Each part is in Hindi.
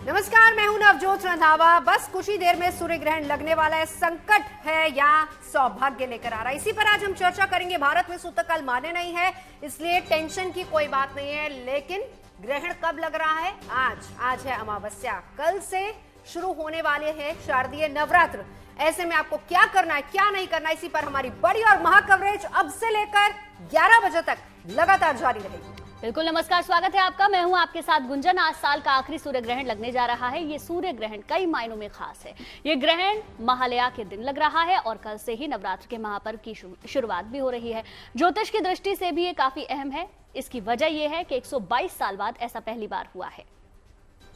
नमस्कार, मैं हूं नवजोत रंधावा। बस कुछ ही देर में सूर्य ग्रहण लगने वाला है। संकट है या सौभाग्य लेकर आ रहा है, इसी पर आज हम चर्चा करेंगे। भारत में सूतक काल मान्य नहीं है, इसलिए टेंशन की कोई बात नहीं है। लेकिन ग्रहण कब लग रहा है? आज है अमावस्या। कल से शुरू होने वाले हैं शारदीय नवरात्र। ऐसे में आपको क्या करना है, क्या नहीं करना, इसी पर हमारी बड़ी और महा कवरेज अब से लेकर 11 बजे तक लगातार जारी रहेगी। बिल्कुल, नमस्कार, स्वागत है आपका। मैं हूं आपके साथ गुंजन। आज साल का आखिरी सूर्य ग्रहण लगने जा रहा है। ये सूर्य ग्रहण कई मायनों में खास है। ये ग्रहण महालया के दिन लग रहा है और कल से ही नवरात्र के महापर्व की शुरुआत भी हो रही है। ज्योतिष की दृष्टि से भी ये काफी अहम है। इसकी वजह यह है कि 122 साल बाद ऐसा पहली बार हुआ है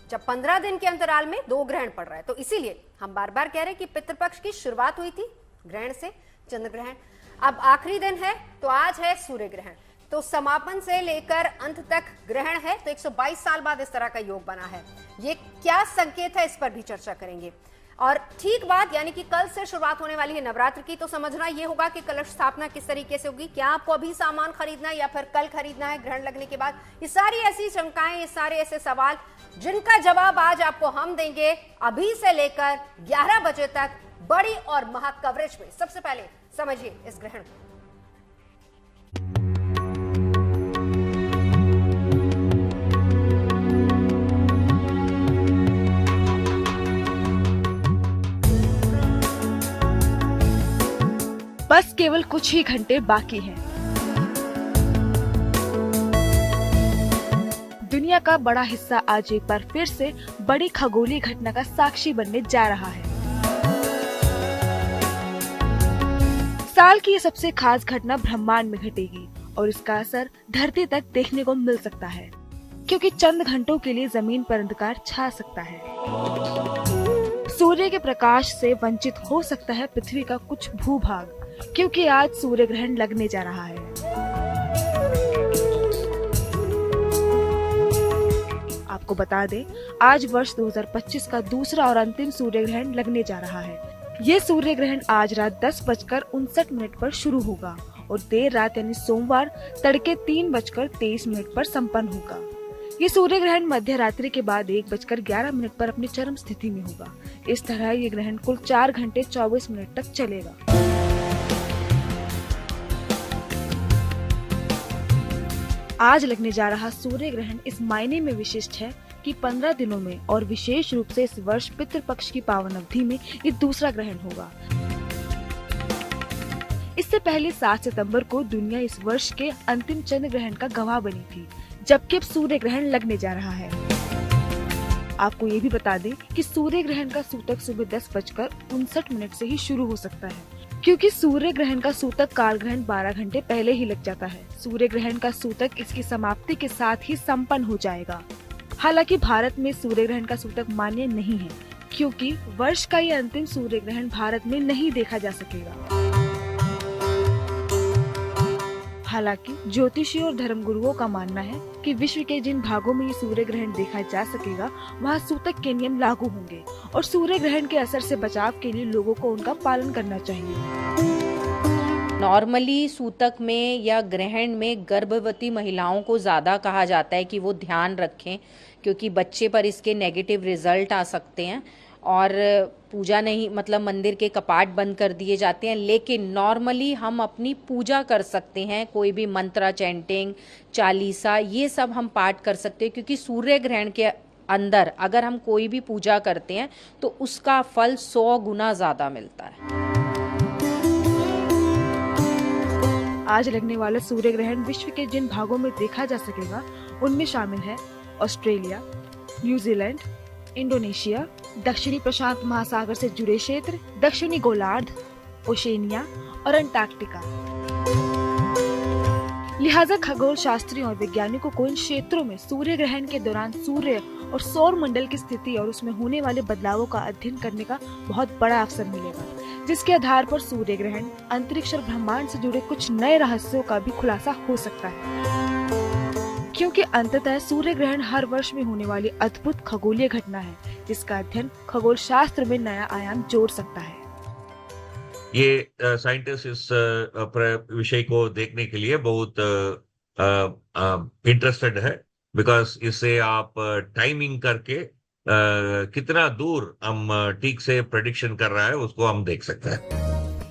जब 15 दिन के अंतराल में 2 ग्रहण पड़ रहा है। तो इसीलिए हम बार बार कह रहे हैं कि पितृपक्ष की शुरुआत हुई थी ग्रहण से, चंद्र ग्रहण। अब आखिरी दिन है, तो आज है सूर्य ग्रहण। तो समापन से लेकर अंत तक ग्रहण है, तो 122 साल बाद इस तरह का योग बना है। ये क्या संकेत है, इस पर भी चर्चा करेंगे। और ठीक बात, यानी कि कल से शुरुआत होने वाली है नवरात्र की, तो समझना ये होगा कि कलश स्थापना किस तरीके से होगी। क्या आपको अभी सामान खरीदना है या फिर कल खरीदना है ग्रहण लगने के बाद? ये सारी ऐसी शंकाएं, ये सारे ऐसे सवाल जिनका जवाब आज आपको हम देंगे अभी से लेकर 11 बजे तक बड़ी और महा कवरेज में। सबसे पहले समझिए इस ग्रहण को। बस केवल कुछ ही घंटे बाकी हैं। दुनिया का बड़ा हिस्सा आज एक बार फिर से बड़ी खगोलीय घटना का साक्षी बनने जा रहा है। साल की ये सबसे खास घटना ब्रह्मांड में घटेगी और इसका असर धरती तक देखने को मिल सकता है, क्योंकि चंद घंटों के लिए जमीन पर अंधकार छा सकता है। सूर्य के प्रकाश से वंचित हो सकता है पृथ्वी का कुछ भूभाग, क्योंकि आज सूर्य ग्रहण लगने जा रहा है। आपको बता दें, आज वर्ष 2025 का दूसरा और अंतिम सूर्य ग्रहण लगने जा रहा है। ये सूर्य ग्रहण आज रात 10:59 पर शुरू होगा और देर रात यानी सोमवार तड़के 3:23 पर संपन्न होगा। ये सूर्य ग्रहण मध्य रात्रि के बाद 1:11 पर अपनी चरम स्थिति में होगा। इस तरह ये ग्रहण कुल 4 घंटे 24 मिनट तक चलेगा। आज लगने जा रहा सूर्य ग्रहण इस मायने में विशिष्ट है कि 15 दिनों में और विशेष रूप से इस वर्ष पितृपक्ष की पावन अवधि में ये दूसरा ग्रहण होगा। इससे पहले 7 सितंबर को दुनिया इस वर्ष के अंतिम चंद्र ग्रहण का गवाह बनी थी, जबकि अब सूर्य ग्रहण लगने जा रहा है। आपको ये भी बता दें कि सूर्य ग्रहण का सूतक सुबह 10:59 से ही शुरू हो सकता है, क्योंकि सूर्य ग्रहण का सूतक काल ग्रहण 12 घंटे पहले ही लग जाता है। सूर्य ग्रहण का सूतक इसकी समाप्ति के साथ ही संपन्न हो जाएगा। हालांकि भारत में सूर्य ग्रहण का सूतक मान्य नहीं है, क्योंकि वर्ष का ये अंतिम सूर्य ग्रहण भारत में नहीं देखा जा सकेगा। हालांकि ज्योतिषियों और धर्मगुरुओं का मानना है कि विश्व के जिन भागों में ये सूर्य ग्रहण देखा जा सकेगा, वहाँ सूतक के नियम लागू होंगे और सूर्य ग्रहण के असर से बचाव के लिए लोगों को उनका पालन करना चाहिए। नॉर्मली सूतक में या ग्रहण में गर्भवती महिलाओं को ज़्यादा कहा जाता है कि वो ध्यान रखें, क्योंकि बच्चे पर इसके नेगेटिव रिजल्ट आ सकते हैं और पूजा नहीं, मतलब मंदिर के कपाट बंद कर दिए जाते हैं। लेकिन नॉर्मली हम अपनी पूजा कर सकते हैं, कोई भी मंत्र, चैंटिंग, चालीसा, ये सब हम पाठ कर सकते हैं, क्योंकि सूर्य ग्रहण के अंदर अगर हम कोई भी पूजा करते हैं तो उसका फल 100 गुना ज़्यादा मिलता है। आज लगने वाला सूर्य ग्रहण विश्व के जिन भागों में देखा जा सकेगा, उनमें शामिल है ऑस्ट्रेलिया, न्यूजीलैंड, इंडोनेशिया, दक्षिणी प्रशांत महासागर से जुड़े क्षेत्र, दक्षिणी गोलार्ध, ओशेनिया और अंटार्कटिका। लिहाजा खगोल शास्त्रियों और वैज्ञानिकों को इन क्षेत्रों में सूर्य ग्रहण के दौरान सूर्य और सौर मंडल की स्थिति और उसमें होने वाले बदलावों का अध्ययन करने का बहुत बड़ा अवसर मिलेगा, जिसके आधार पर सूर्य ग्रहण, अंतरिक्ष और ब्रह्मांड से जुड़े कुछ नए रहस्यों का भी खुलासा हो सकता है। क्योंकि अंततः सूर्य ग्रहण हर वर्ष में होने वाली अद्भुत खगोलीय घटना है, जिसका अध्ययन खगोल शास्त्र में नया आयाम जोड़ सकता है। ये साइंटिस्ट इस विषय को देखने के लिए बहुत इंटरेस्टेड है, बिकॉज इससे आप टाइमिंग करके कितना दूर हम ठीक से प्रेडिक्शन कर रहा है उसको हम देख सकते हैं।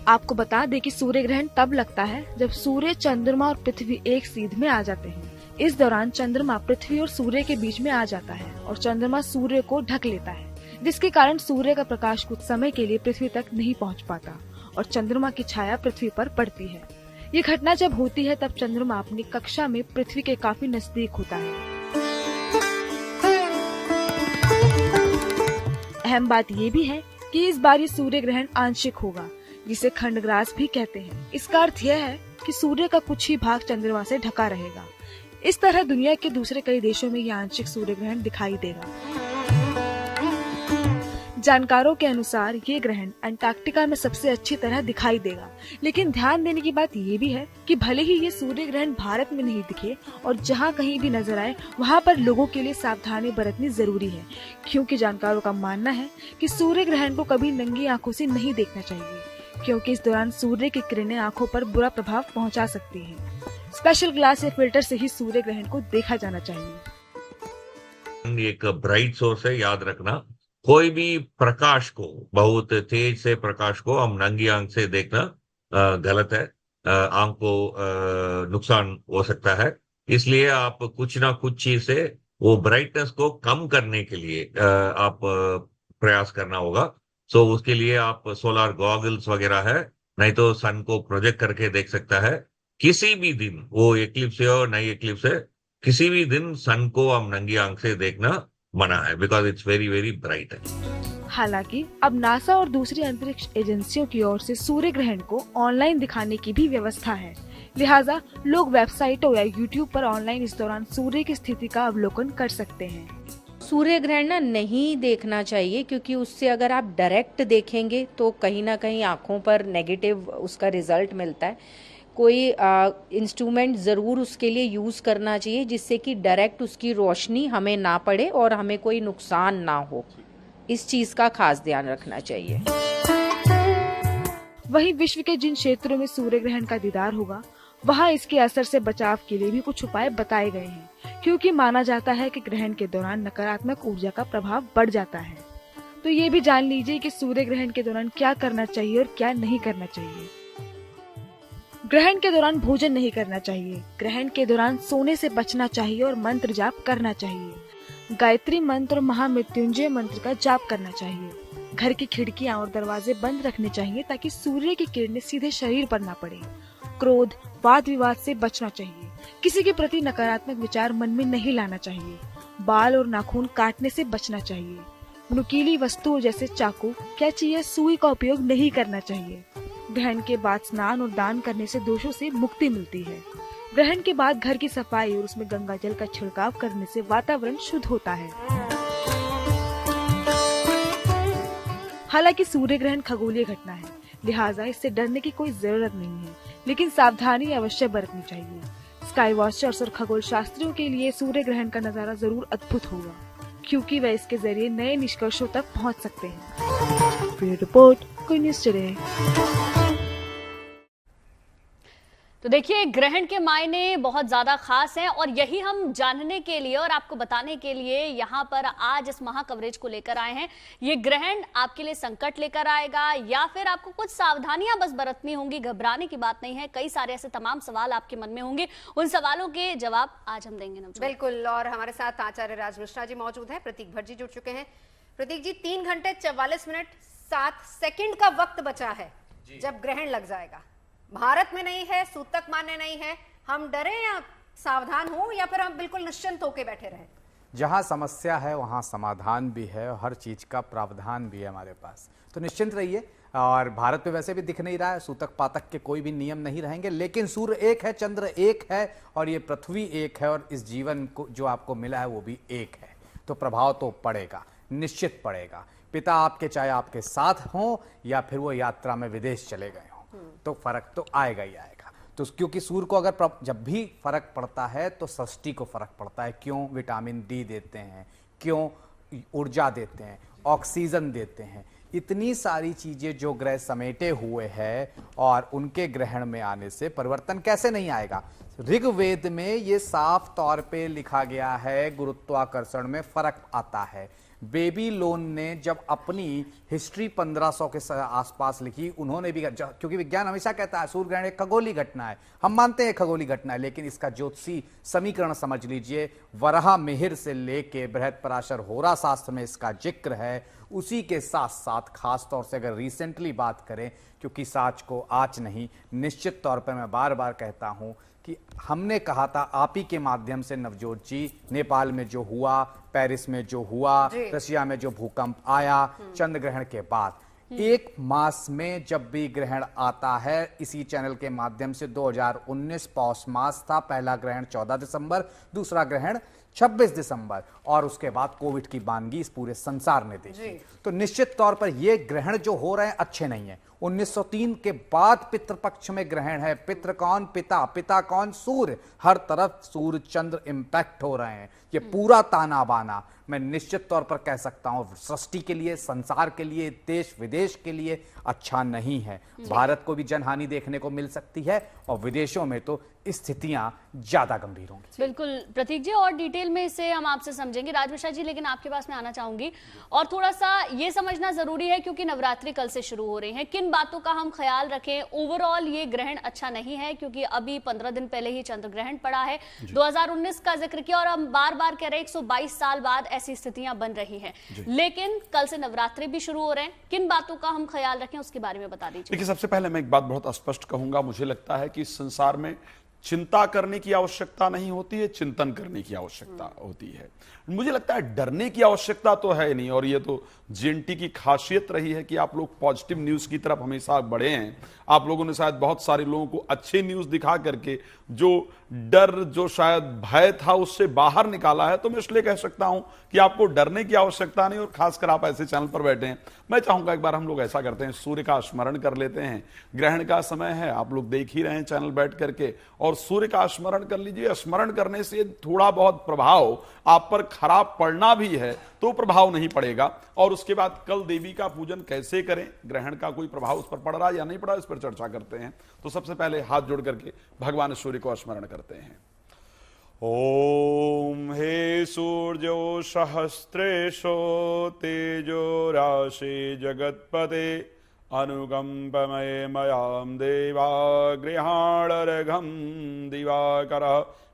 आपको बता दें कि सूर्य ग्रहण तब लगता है जब सूर्य, चंद्रमा और पृथ्वी एक सीध में आ जाते हैं। इस दौरान चंद्रमा पृथ्वी और सूर्य के बीच में आ जाता है और चंद्रमा सूर्य को ढक लेता है, जिसके कारण सूर्य का प्रकाश कुछ समय के लिए पृथ्वी तक नहीं पहुंच पाता और चंद्रमा की छाया पृथ्वी पर पड़ती है। ये घटना जब होती है तब चंद्रमा अपनी कक्षा में पृथ्वी के काफी नजदीक होता है। अहम बात ये भी है कि इस बार ये सूर्य ग्रहण आंशिक होगा, जिसे खंडग्रास भी कहते हैं। इसका अर्थ यह है कि सूर्य का कुछ ही भाग चंद्रमा से ढका रहेगा। इस तरह दुनिया के दूसरे कई देशों में यह आंशिक सूर्य ग्रहण दिखाई देगा। जानकारों के अनुसार ये ग्रहण अंटार्कटिका में सबसे अच्छी तरह दिखाई देगा, लेकिन ध्यान देने की बात ये भी है कि भले ही ये सूर्य ग्रहण भारत में नहीं दिखे और जहाँ कहीं भी नजर आए वहाँ पर लोगों के लिए सावधानी बरतनी जरूरी है, क्योंकि जानकारों का मानना है कि सूर्य ग्रहण को कभी नंगी आंखों से नहीं देखना चाहिए, क्योंकि इस दौरान सूर्य की किरणें आंखों पर बुरा प्रभाव पहुँचा सकती है। स्पेशल ग्लास या फिल्टर से ही सूर्य ग्रहण को देखा जाना चाहिए। एक ब्राइट सोर्स है, याद रखना। कोई भी प्रकाश को, बहुत तेज से प्रकाश को हम नंगी आंख से देखना गलत है। आंख को नुकसान हो सकता है। इसलिए आप कुछ ना कुछ चीज से वो ब्राइटनेस को कम करने के लिए आप प्रयास करना होगा। सो उसके लिए आप सोलर गॉगल्स वगैरह है, नहीं तो सन को प्रोजेक्ट करके देख सकता है। किसी भी दिन, वो एक्लिप्स हो नई एक्लिप्स है, किसी भी दिन सन को हम नंगी आंख से देखना मना है, because it's very very bright है। हालांकि अब नासा और दूसरी अंतरिक्ष एजेंसियों की ओर से सूर्य ग्रहण को ऑनलाइन दिखाने की भी व्यवस्था है, लिहाजा लोग वेबसाइटों या यूट्यूब पर ऑनलाइन इस दौरान सूर्य की स्थिति का अवलोकन कर सकते हैं। सूर्य ग्रहण ना नहीं देखना चाहिए, क्योंकि उससे अगर आप डायरेक्ट देखेंगे तो कहीं ना कहीं आंखों पर नेगेटिव उसका रिजल्ट मिलता है। कोई इंस्ट्रूमेंट ज़रूर उसके लिए यूज़ करना चाहिए जिससे कि डायरेक्ट उसकी रोशनी हमें ना पड़े और हमें कोई नुकसान ना हो। इस चीज़ का खास ध्यान रखना चाहिए। वहीं विश्व के जिन क्षेत्रों में सूर्य ग्रहण का दीदार होगा, वहां इसके असर से बचाव के लिए भी कुछ उपाय बताए गए हैं, क्योंकि माना जाता है कि ग्रहण के दौरान नकारात्मक ऊर्जा का प्रभाव बढ़ जाता है। तो ये भी जान लीजिए कि सूर्य ग्रहण के दौरान क्या करना चाहिए और क्या नहीं करना चाहिए। ग्रहण के दौरान भोजन नहीं करना चाहिए। ग्रहण के दौरान सोने से बचना चाहिए और मंत्र जाप करना चाहिए। गायत्री मंत्र और महामृत्युंजय मंत्र का जाप करना चाहिए। घर की खिड़कियां और दरवाजे बंद रखने चाहिए ताकि सूर्य की किरणें सीधे शरीर पर न पड़े। क्रोध, वाद विवाद से बचना चाहिए। किसी के प्रति नकारात्मक विचार मन में नहीं लाना चाहिए। बाल और नाखून काटने से बचना चाहिए। नुकीली वस्तुओं जैसे चाकू, कैंची या सुई का उपयोग नहीं करना चाहिए। ग्रहण के बाद स्नान और दान करने से दोषों से मुक्ति मिलती है। ग्रहण के बाद घर की सफाई और उसमें गंगा जल का छिड़काव करने से वातावरण शुद्ध होता है। हालांकि सूर्य ग्रहण खगोलीय घटना है, लिहाजा इससे डरने की कोई जरूरत नहीं है, लेकिन सावधानी अवश्य बरतनी चाहिए। स्काई वॉचर्स और खगोल शास्त्रियों के लिए सूर्य ग्रहण का नजारा जरूर अद्भुत होगा, क्योंकि वह इसके जरिए नए निष्कर्षों तक पहुंच सकते हैं। ब्यूरो रिपोर्ट, कोई न्यूज़ टुडे। तो देखिए, ग्रहण के मायने बहुत ज्यादा खास हैं और यही हम जानने के लिए और आपको बताने के लिए यहाँ पर आज इस महा कवरेज को लेकर आए हैं। ये ग्रहण आपके लिए संकट लेकर आएगा या फिर आपको कुछ सावधानियां बस बरतनी होंगी, घबराने की बात नहीं है। कई सारे ऐसे तमाम सवाल आपके मन में होंगे, उन सवालों के जवाब आज हम देंगे। बिल्कुल, और हमारे साथ आचार्य राज मिश्रा जी मौजूद है, प्रतीक भट्ट जी जुड़ चुके हैं। प्रतीक जी, 3 घंटे 44 मिनट 7 सेकंड का वक्त बचा है जब ग्रहण लग जाएगा। भारत में नहीं है, सूतक मान्य नहीं है, हम डरे या सावधान हो या फिर हम बिल्कुल निश्चिंत होकर बैठे रहें? जहां समस्या है वहां समाधान भी है और हर चीज का प्रावधान भी है हमारे पास, तो निश्चिंत रहिए। और भारत में वैसे भी दिख नहीं रहा है, सूतक पातक के कोई भी नियम नहीं रहेंगे, लेकिन सूर्य एक है, चंद्र एक है और ये पृथ्वी एक है और इस जीवन को जो आपको मिला है वो भी एक है, तो प्रभाव तो पड़ेगा, निश्चित पड़ेगा। पिता आपके चाहे आपके साथ हों या फिर वो यात्रा में विदेश चले गए हों, तो फर्क तो आएगा ही आएगा। तो क्योंकि सूर्य को अगर जब भी फर्क पड़ता है तो सृष्टि को फर्क पड़ता है। क्यों? विटामिन डी देते हैं, क्यों ऊर्जा देते हैं, ऑक्सीजन देते हैं, इतनी सारी चीजें जो ग्रह समेटे हुए हैं और उनके ग्रहण में आने से परिवर्तन कैसे नहीं आएगा। ऋग्वेद में ये साफ तौर पे लिखा गया है, गुरुत्वाकर्षण में फर्क आता है। बेबीलोन ने जब अपनी हिस्ट्री 1500 के आसपास लिखी, उन्होंने भी, क्योंकि विज्ञान हमेशा कहता है सूर्य ग्रहण एक खगोलीय घटना है, हम मानते हैं खगोलीय घटना है, लेकिन इसका ज्योतिषी समीकरण समझ लीजिए, वराह मिहिर से लेके बृहत्पराशर होरा शास्त्र में इसका जिक्र है। उसी के साथ साथ खास तौर से अगर रिसेंटली बात करें, क्योंकि साच को आच नहीं, निश्चित तौर पर मैं बार बार कहता हूं कि हमने कहा था आप ही के माध्यम से नवजोत जी, नेपाल में जो हुआ, पेरिस में जो हुआ, रशिया में जो भूकंप आया चंद्र ग्रहण के बाद, एक मास में जब भी ग्रहण आता है, इसी चैनल के माध्यम से 2019 पौष मास था, पहला ग्रहण 14 दिसंबर, दूसरा ग्रहण 26 दिसंबर, और उसके बाद कोविड की बानगी इस पूरे संसार ने देखी। तो निश्चित तौर पर ये ग्रहण जो हो रहे हैं अच्छे नहीं है। 1903 के बाद पितृपक्ष में ग्रहण है। पितृ कौन? पिता। पिता कौन? सूर्य। हर तरफ सूर्य चंद्र इंपैक्ट हो रहे हैं। ये पूरा ताना बाना मैं निश्चित तौर पर कह सकता हूं सृष्टि के लिए, संसार के लिए, देश विदेश के लिए अच्छा नहीं है। भारत को भी जनहानि देखने को मिल सकती है और विदेशों में तो स्थितियां ज्यादा गंभीर होंगी। बिल्कुल प्रतीक जी, और डिटेल में इसे हम आपसे समझेंगे। राजमिश्रा जी, लेकिन आपके पास मैं आना चाहूंगी और थोड़ा सा ये समझना जरूरी है, क्योंकि नवरात्रि कल से शुरू हो रहे हैं, किन बातों का हम ख्याल रखें। ओवरऑल ये ग्रहण अच्छा नहीं है, क्योंकि अभी 15 दिन पहले ही चंद्र ग्रहण पड़ा है, 2019 का जिक्र किया, और हम बार बार कह रहे हैं 122 साल बाद ऐसी स्थितियां बन रही हैं, लेकिन कल से नवरात्रि भी शुरू हो रहे हैं, किन बातों का हम ख्याल रखें उसके बारे में बता दीजिए। देखिए, सबसे पहले मैं एक बात बहुत स्पष्ट कहूंगा, मुझे लगता है कि इस संसार में चिंता करने की आवश्यकता नहीं होती है, चिंतन करने की आवश्यकता होती है। मुझे लगता है डरने की आवश्यकता तो है नहीं, और ये तो जीएनटी की खासियत रही है कि आप लोग पॉजिटिव न्यूज की तरफ हमेशा बढ़े हैं। आप लोगों ने शायद बहुत सारे लोगों को अच्छे न्यूज दिखा करके जो डर, जो शायद भय था, उससे बाहर निकाला है। तो मैं इसलिए कह सकता हूं कि आपको डरने की आवश्यकता नहीं, और खासकर आप ऐसे चैनल पर बैठे हैं। मैं चाहूंगा एक बार हम लोग ऐसा करते हैं, सूर्य का स्मरण कर लेते हैं। ग्रहण का समय है, आप लोग देख ही रहे हैं चैनल बैठ करके, और सूर्य का स्मरण कर लीजिए। स्मरण करने से थोड़ा बहुत प्रभाव आप पर खराब पड़ना भी है तो प्रभाव नहीं पड़ेगा। और उसके बाद कल देवी का पूजन कैसे करें, ग्रहण का कोई प्रभाव उस पर पड़ रहा है या नहीं पड़ा, इस पर चर्चा करते हैं। तो सबसे पहले हाथ जोड़ करके भगवान सूर्य को स्मरण करते हैं। ओम हे सूर्यो सहस्रेशो तेजो राशि जगत्पते अनुकंपमय मयाम देवा गृहाणरघम दिवाकर।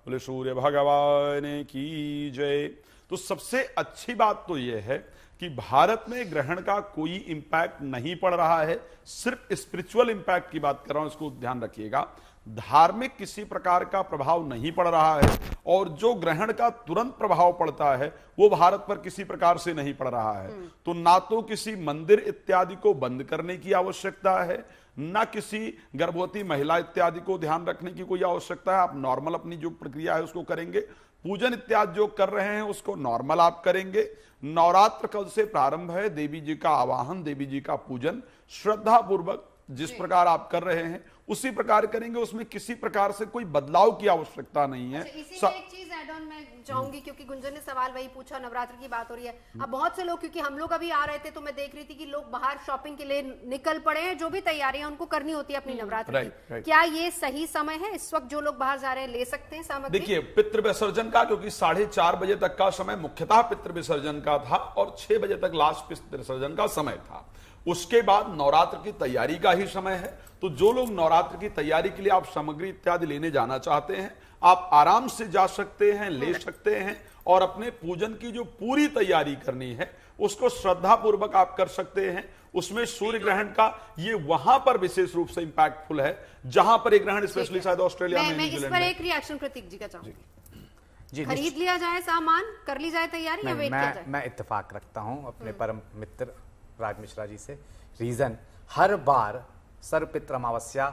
बोले सूर्य भगवान की जय। तो सबसे अच्छी बात तो यह है कि भारत में ग्रहण का कोई इंपैक्ट नहीं पड़ रहा है, सिर्फ स्पिरिचुअल इंपैक्ट की बात कर रहा हूं, इसको ध्यान रखिएगा। धार्मिक किसी प्रकार का प्रभाव नहीं पड़ रहा है, और जो ग्रहण का तुरंत प्रभाव पड़ता है वो भारत पर किसी प्रकार से नहीं पड़ रहा है। तो ना तो किसी मंदिर इत्यादि को बंद करने की आवश्यकता है, ना किसी गर्भवती महिला इत्यादि को ध्यान रखने की कोई आवश्यकता है। आप नॉर्मल अपनी जो प्रक्रिया है उसको करेंगे। पूजन इत्यादि जो कर रहे हैं उसको नॉर्मल आप करेंगे। नवरात्र कल से प्रारंभ है, देवी जी का आवाहन, देवी जी का पूजन श्रद्धा पूर्वक जिस प्रकार आप कर रहे हैं उसी प्रकार करेंगे। उसमें किसी प्रकार से कोई बदलाव की आवश्यकता नहीं है। इसी में एक चीज ऐड ऑन मैं चाहूंगी, क्योंकि गुंजन ने सवाल वही पूछा, नवरात्र की बात हो रही है। अब बहुत से लोग, क्योंकि हम लोग अभी आ रहे थे तो मैं देख रही थी कि लोग बाहर शॉपिंग के लिए निकल पड़े हैं, जो भी तैयारियां उनको करनी होती है अपनी नवरात्र की। क्या ये सही समय है इस वक्त? जो लोग बाहर जा रहे हैं ले सकते हैं सामग्री? देखिए, पितृ विसर्जन का, क्योंकि 4:30 बजे तक का समय मुख्यतः पितृ विसर्जन का था और 6 बजे तक लास्ट पितृ विसर्जन का समय था। उसके बाद नवरात्र की तैयारी का ही समय है। तो जो लोग नवरात्र की तैयारी के लिए आप सामग्री इत्यादि लेने जाना चाहते हैं, आप आराम से जा सकते हैं, ले सकते हैं, और अपने पूजन की जो पूरी तैयारी करनी है उसको श्रद्धा पूर्वक आप कर सकते हैं। उसमें सूर्य ग्रहण का ये वहां पर विशेष रूप से इंपैक्टफुल है जहां पर एक ग्रहण स्पेशली शायद ऑस्ट्रेलिया में, मैं इस पर एक रिएक्शन प्रतीक जी का चाहूंगी। खरीद लिया जाए सामान, कर ली जाए तैयारी, या वेट किया जाए? मैं इत्तेफाक रखता हूं अपने परम मित्र राज मिश्रा जी से। रीजन, हर बार सर्वपितृ अमावस्या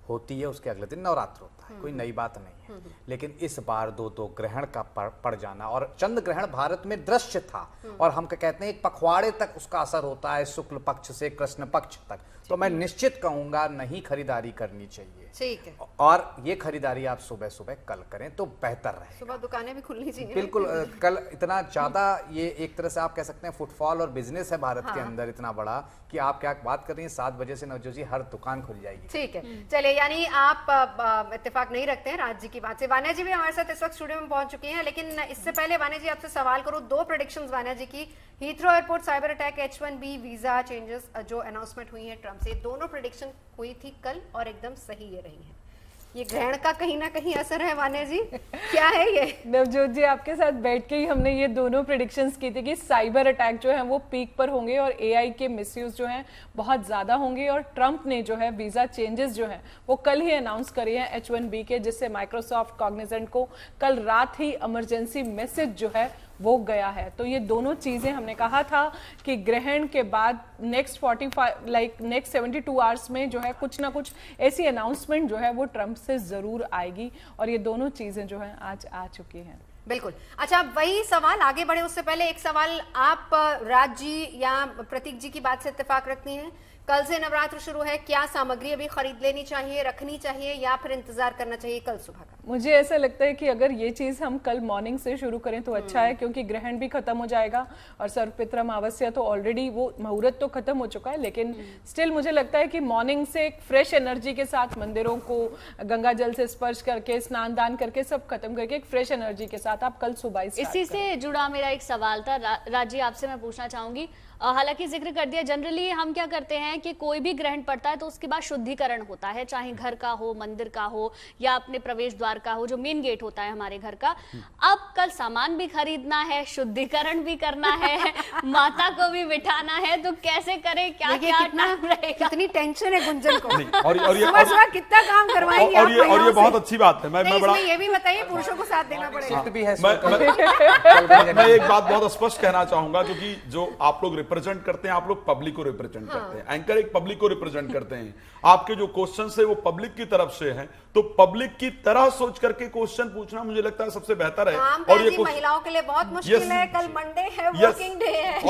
होती है, उसके अगले दिन नवरात्र होता है, कोई नई बात नहीं है। लेकिन इस बार दो ग्रहण का पड़ जाना, और चंद्र ग्रहण भारत में दृश्य था, और हम कहते हैं एक पखवाड़े तक उसका असर होता है, शुक्ल पक्ष से कृष्ण पक्ष तक। तो मैं निश्चित कहूंगा नहीं खरीदारी करनी चाहिए। ठीक है। और ये खरीदारी आप सुबह सुबह कल करें तो बेहतर रहे। सुबह दुकानें भी खुलनी चाहिए। बिल्कुल। कल इतना ज्यादा ये एक तरह से आप कह सकते हैं फुटफॉल और बिजनेस है भारत के अंदर इतना बड़ा कि आप क्या बात कर रही हैं, 7 बजे से नवजोत जी हर दुकान खुल जाएगी। ठीक है, चलिए, यानी आप इत्तेफाक नहीं रखते हैं राज जी की की बात से। वान्या जी भी हमारे साथ इस वक्त स्टूडियो में पहुंच चुके हैं, लेकिन इससे पहले वान्या जी आपसे सवाल करूं, 2 प्रेडिक्शंस वान्या जी की, Heathrow airport cyber attack, H1B visa changes जो अनाउंसमेंट हुई है ट्रम्प से, दोनों प्रेडिक्शन हुई थी कल और एकदम सही ये रही है। ये ग्रहण का कहीं ना कहीं असर है वान्या जी, क्या है ये? नवजोत जी, आपके साथ बैठ के ही हमने ये दोनों प्रेडिक्शंस की थी कि साइबर अटैक जो है वो पीक पर होंगे और एआई के मिसयूज जो हैं बहुत ज्यादा होंगे, और ट्रंप ने जो है वीजा चेंजेस जो हैं वो कल ही अनाउंस करे हैं H1B के, जिससे माइक्रोसॉफ्ट कॉग्निजेंट को कल रात ही इमरजेंसी मैसेज जो है वो गया है। तो ये दोनों चीजें हमने कहा था कि ग्रहण के बाद नेक्स्ट 72 आवर्स में जो है कुछ ना कुछ ऐसी अनाउंसमेंट जो है वो ट्रंप से जरूर आएगी, और ये दोनों चीजें जो है आज आ चुकी हैं। बिल्कुल। अच्छा, वही सवाल आगे बढ़े उससे पहले एक सवाल, आप राज जी या प्रतीक जी की बात से इत्तेफाक रखती हैं? कल से नवरात्र शुरू है, क्या सामग्री अभी खरीद लेनी चाहिए, रखनी चाहिए, या फिर इंतजार करना चाहिए कल सुबह का? मुझे ऐसा लगता है कि अगर ये चीज हम कल मॉर्निंग से शुरू करें तो अच्छा है, क्योंकि ग्रहण भी खत्म हो जाएगा और सर्वपित्र अमावस्या तो ऑलरेडी वो मुहूर्त तो खत्म हो चुका है, लेकिन स्टिल मुझे लगता है कि मॉर्निंग से एक फ्रेश एनर्जी के साथ मंदिरों को गंगा जल से स्पर्श करके, स्नान दान करके, सब खत्म करके एक फ्रेश एनर्जी के साथ आप कल सुबह इसी से जुड़ा मेरा एक सवाल था राजी, आपसे मैं पूछना चाहूंगी। हालांकि जिक्र कर दिया, जनरली हम क्या करते हैं कि कोई भी ग्रहण पड़ता है तो उसके बाद शुद्धिकरण होता है, चाहे घर का हो, मंदिर का हो, या अपने प्रवेश द्वार का हो, जो मेन गेट होता है हमारे घर का। अब कल सामान भी खरीदना है, शुद्धिकरण भी करना है, माता को भी बिठाना है, तो कैसे करें, क्या क्या टाइम रहेगा? कितनी टेंशन है गुंजन को, और सुबह कितना काम करवाएंगे आप महिलाओं और ये से? बहुत अच्छी बात है। मैं बड़ा ये भी बताइए, पुरुषों को साथ देना पड़ेगा। भी है मैं एक बात बहुत स्पष्ट कहना चाहूंगा, क्योंकि जो आप लोग रिप्रेजेंट करते हैं, आप लोग पब्लिक को रिप्रेजेंट करते हैं, एंकर एक पब्लिक को रिप्रेजेंट करते हैं, आपके जो क्वेश्चन है वो पब्लिक की तरफ से हैं, तो पब्लिक की तरह सोच करके क्वेश्चन पूछना मुझे लगता है सबसे बेहतर है। और ये महिलाओं के लिए बहुत मुश्किल है, कल मंडे है, वर्किंग डे है,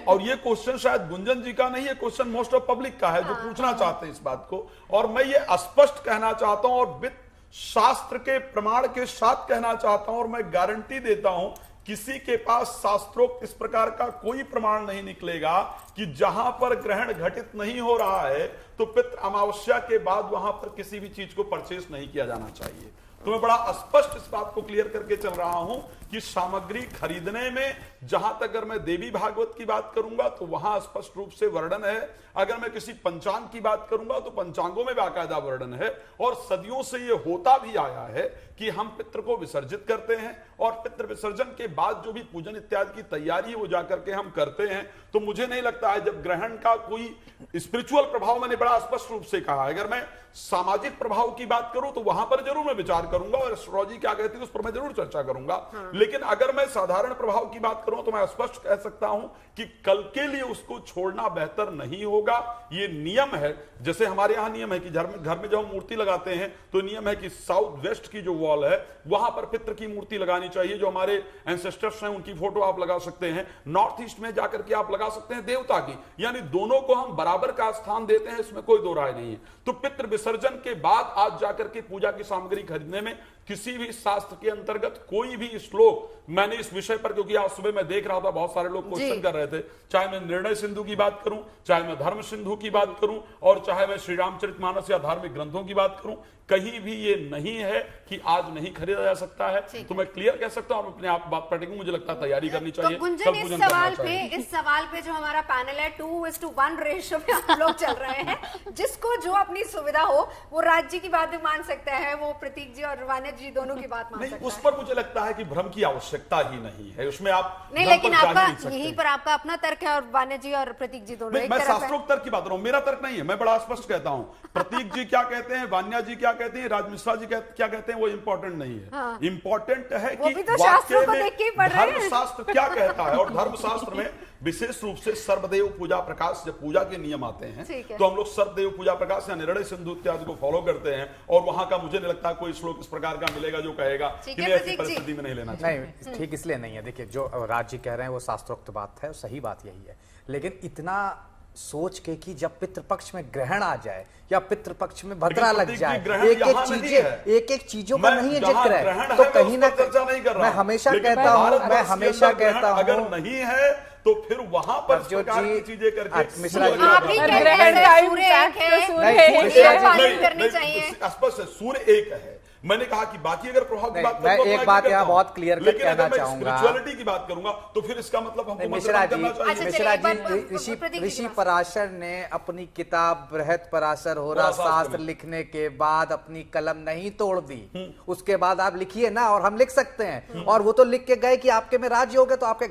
और ये क्वेश्चन शायद गुंजन जी का नहीं है, क्वेश्चन मोस्ट ऑफ पब्लिक का है, जो पूछना चाहते हैं इस बात को। और मैं ये स्पष्ट कहना चाहता हूं और वित्त शास्त्र के प्रमाण के साथ कहना चाहता हूं, और मैं गारंटी देता हूं किसी के पास शास्त्रोक्त इस प्रकार का कोई प्रमाण नहीं निकलेगा कि जहां पर ग्रहण घटित नहीं हो रहा है तो पितृ अमावस्या के बाद वहां पर किसी भी चीज को परचेस नहीं किया जाना चाहिए। तो मैं बड़ा स्पष्ट इस बात को क्लियर करके चल रहा हूं कि सामग्री खरीदने में जहां तक अगर मैं देवी भागवत की बात करूंगा तो वहां स्पष्ट रूप से वर्णन है, अगर मैं किसी पंचांग की बात करूंगा तो पंचांगों में बाकायदा वर्णन है, और सदियों से यह होता भी आया है कि हम पितृ को विसर्जित करते हैं और पितृ विसर्जन के बाद जो भी पूजन इत्यादि की तैयारी है वो जाकर के हम करते हैं। तो मुझे नहीं लगता है जब ग्रहण का कोई स्पिरिचुअल प्रभाव, मैंने बड़ा स्पष्ट रूप से कहा, अगर मैं सामाजिक प्रभाव की बात करूं तो वहां पर जरूर मैं विचार करूंगा, और एस्ट्रोलॉजी क्या कहती है उस पर मैं जरूर चर्चा करूंगा। लेकिन अगर मैं साधारण प्रभाव की बात करूं तो मैं स्पष्ट कह सकता हूं कि कल के लिए उसको छोड़ना बेहतर नहीं होगा। ये नियम है, जैसे हमारे यहां नियम है कि घर में जब हम मूर्ति लगाते हैं तो नियम है कि साउथ वेस्ट की जो वॉल है वहां पर पितृ की मूर्ति लगानी चाहिए, जो हमारे एंसेस्टर्स हैं उनकी फोटो आप लगा सकते हैं। नॉर्थ ईस्ट में जाकर के आप लगा सकते हैं देवता की, यानी दोनों को हम बराबर का स्थान देते हैं, इसमें कोई दो राय नहीं है। तो पितृ विसर्जन के बाद आज जाकर के पूजा की सामग्री खरीदने में किसी भी शास्त्र के अंतर्गत कोई भी श्लोक, मैंने इस विषय पर, क्योंकि आज सुबह मैं देख रहा था बहुत सारे लोग क्वेश्चन कर रहे थे, चाहे मैं निर्णय सिंधु की बात करूं, चाहे मैं धर्म सिंधु की बात करूं, और चाहे मैं श्री रामचरितमानस या धार्मिक ग्रंथों की बात करूं, कहीं भी ये नहीं है कि आज नहीं खरीदा जा सकता है। तो मैं क्लियर कह सकता हूं, अपने आप बात पढ़ेंगे, मुझे लगता है तैयारी करनी चाहिए। तो गुंजन, इस सवाल पे जो हमारा पैनल है 2:1 रेशियो में हम लोग चल रहे हैं, जिसको जो अपनी सुविधा हो वो राज्य की बात भी मान सकता है, वो प्रतीक जी और वान्या जी दोनों की बात मान सकता है। उस पर मुझे लगता है कि भ्रम की आवश्यकता ही नहीं है, उसमें आप नहीं, लेकिन आपका यहीं पर आपका अपना तर्क है, और वान्या जी और प्रतीक जी दोनों मैं शास्त्रोक्त तर्क की बात कर रहा हूं, मेरा तर्क नहीं है, मैं बड़ा स्पष्ट कहता हूं। प्रतीक जी क्या कहते हैं, वान्या जी क्या कहते हैं, राज मिश्रा जी क्या कहते हैं, वो इंपॉर्टेंट नहीं है। इंपॉर्टेंट है कि वाक्य में धर्मशास्त्र क्या कहता है, और धर्मशास्त्र में विशेष रूप से सर्वदेव पूजा प्रकाश, जब पूजा के नियम आते हैं तो हम लोग सर्वदेव पूजा प्रकाश या निर्णय सिंधु इत्यादि को फॉलो करते हैं, और वहां का मुझे नहीं लगता कोई श्लोक इस प्रकार का मिलेगा जो कहेगा कि ऐसी परिस्थिति में नहीं लेना चाहिए। नहीं, ठीक इसलिए नहीं है। देखिए, जो राज जी कह रहे हैं वो शास्त्रोक्त बात है, सही बात यही है, लेकिन इतना सोच के कि जब पितृपक्ष में ग्रहण आ जाए या पितृपक्ष में भद्रा लग जाए, एक एक चीजों का नहीं जिक्र है, तो कहीं ना कहीं मैं हमेशा कहता हूं अगर नहीं है तो फिर वहां पर जो चीजें करके मिश्रा जी स्पष्ट है, सूर्य एक है, मैंने कहा कि बाकी अगर प्रभाव की बात मैं एक बात यहाँ बहुत क्लियर कट कहना चाहूंगा, स्पिरिचुअलिटी की बात करूंगा तो फिर इसका मतलब हमको मिश्रा चाहिए। जी ऋषि पराशर ने अपनी किताब बृहत पराशर होरा शास्त्र लिखने के बाद अपनी कलम नहीं तोड़ दी। उसके बाद आप लिखिए ना, और हम लिख सकते हैं। और वो तो लिख के गए कि आपके में राज्य हो गए तो आपके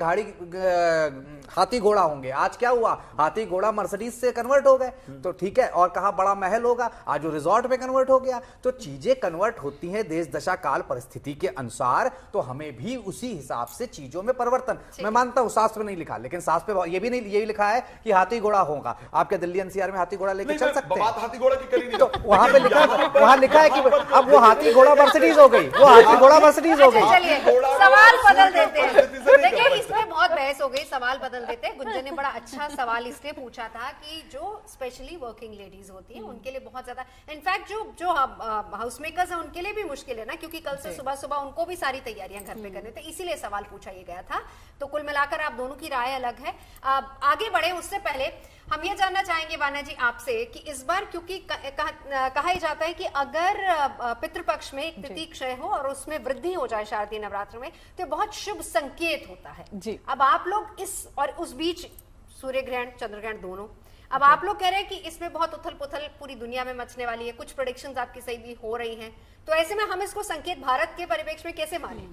हाथी घोड़ा होंगे। आज क्या हुआ, हाथी घोड़ा मर्सिडीज से कन्वर्ट हो गए, तो ठीक है। और कहा बड़ा महल होगा, आज वो रिजॉर्ट में कन्वर्ट हो गया। तो चीजें कन्वर्ट होती हैं देश दशा काल परिस्थिति के अनुसार, तो हमें भी उसी हिसाब से चीजों में परिवर्तन। मैं मानता हूं शास्त्र में नहीं लिखा, लेकिन शास्त्र में ये भी नहीं, ये लिखा है कि हाथी घोड़ा होगा। आपके दिल्ली एनसीआर में हाथी घोड़ा लेके चल सकते हैं, हाथी घोड़ा की करी नहीं। तो वहां पे लिखा है, वहां लिखा है कि अब वो हाथी घोड़ा मर्सिडीज हो गई, वो हाथी घोड़ा मर्सिडीज हो गई। चलिए सवाल बदल देते हैं। देखिए इसमें बहुत बहस हो गई, सवाल बदल देते हैं। गुंजन ने बड़ा अच्छा सवाल इसलिए पूछा था कि जो स्पेशली वर्किंग लेडीज होती हैं उनके लिए बहुत ज्यादा, इनफैक्ट जो हाउस मेकर्स हैं उनके लिए भी मुश्किल है ना, क्योंकि कल से सुबह सुबह उनको भी सारी तैयारियां घर पे करनी थी, इसीलिए सवाल पूछा ये गया था। तो कुल मिलाकर आप दोनों की राय अलग है। आगे बढ़े उससे पहले हम ये जानना चाहेंगे वाना जी आपसे कि इस बार क्योंकि कहा ही जाता है कि अगर पितृपक्ष में एक तिथि क्षय हो और उसमें वृद्धि हो जाए शारदीय नवरात्र में तो बहुत शुभ संकेत होता है जी। अब आप लोग इस और उस बीच सूर्य ग्रहण चंद्र ग्रहण दोनों, अब आप लोग कह रहे हैं कि इसमें बहुत उथल पुथल पूरी दुनिया में मचने वाली है, कुछ प्रेडिक्शंस आपकी सही भी हो रही हैं, तो ऐसे में हम इसको संकेत भारत के परिप्रेक्ष्य में कैसे माने?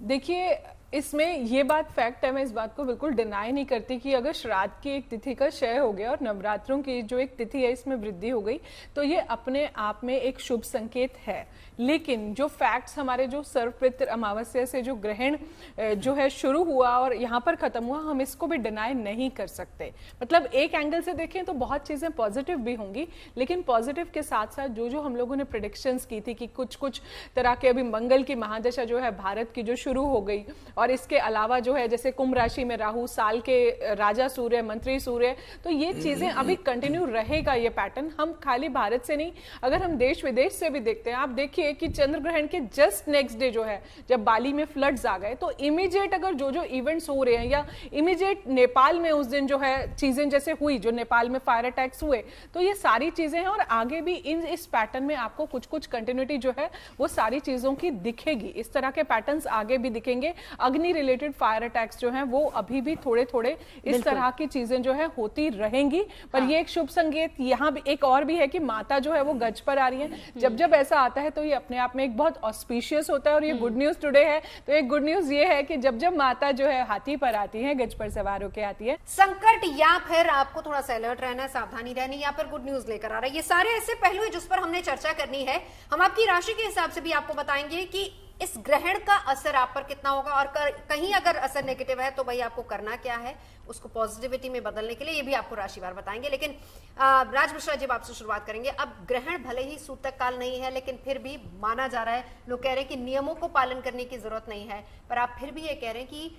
देखिए इसमें ये बात फैक्ट है, मैं इस बात को बिल्कुल डिनाई नहीं करती कि अगर श्राद्ध की एक तिथि का क्षय हो गया और नवरात्रों की जो एक तिथि है इसमें वृद्धि हो गई तो ये अपने आप में एक शुभ संकेत है। लेकिन जो फैक्ट्स हमारे जो सर्वपितृ अमावस्या से जो ग्रहण जो है शुरू हुआ और यहाँ पर खत्म हुआ, हम इसको भी डिनाई नहीं कर सकते। मतलब एक एंगल से देखें तो बहुत चीजें पॉजिटिव भी होंगी, लेकिन पॉजिटिव के साथ साथ जो हम लोगों ने प्रेडिक्शंस की थी कि कुछ तरह के अभी मंगल की महादशा जो है भारत की जो शुरू हो गई, और इसके अलावा जो है जैसे कुंभ राशि में राहु, साल के राजा सूर्य, मंत्री सूर्य, तो ये चीजें अभी कंटिन्यू रहेगा ये पैटर्न। हम खाली भारत से नहीं, अगर हम देश विदेश से भी देखते हैं, आप देखिए कि चंद्र ग्रहण के जस्ट नेक्स्ट डे जो है जब बाली में फ्लड्स आ गए तो इमीडिएट अगर जो इवेंट्स हो रहे हैं या इमीडिएट नेपाल में उस दिन जो है चीजें जैसे हुई, जो नेपाल में फायर अटैक्स हुए, तो ये सारी चीजें हैं और आगे भी इस पैटर्न में आपको कुछ कंटिन्यूटी जो है वो सारी चीजों की दिखेगी। इस तरह के पैटर्न्स आगे भी दिखेंगे। अग्नि रिलेटेड फायर अटैक्स जो हैं वो अभी भी थोड़े इस तरह की चीजें जो है होती रहेंगी। पर ये एक शुभ संकेत यहाँ भी एक और भी है कि माता जो है वो गज पर आ रही है। जब ऐसा आता है तो ये अपने आप में एक बहुत ऑस्पिशियस होता है और ये गुड न्यूज टुडे है। तो एक गुड न्यूज ये है कि जब माता जो है हाथी पर आती है, गज पर सवार होकर आती है, संकट या फिर आपको थोड़ा सा अलर्ट रहना है, सावधानी रहनी, या फिर गुड न्यूज लेकर आ रहा है, ये सारे ऐसे पहलू है जिस पर हमने चर्चा करनी है। हम आपकी राशि के हिसाब से भी आपको बताएंगे कि इस ग्रहण का असर आप पर कितना होगा और कहीं अगर असर नेगेटिव है तो भाई आपको करना क्या है उसको पॉजिटिविटी में बदलने के लिए, ये भी आपको राशिवार बताएंगे। लेकिन राज मिश्रा जी आपसे शुरुआत करेंगे। अब ग्रहण भले ही सूतक काल नहीं है लेकिन फिर भी माना जा रहा है, लोग कह रहे हैं कि नियमों को पालन करने की जरूरत नहीं है, पर आप फिर भी ये कह रहे हैं कि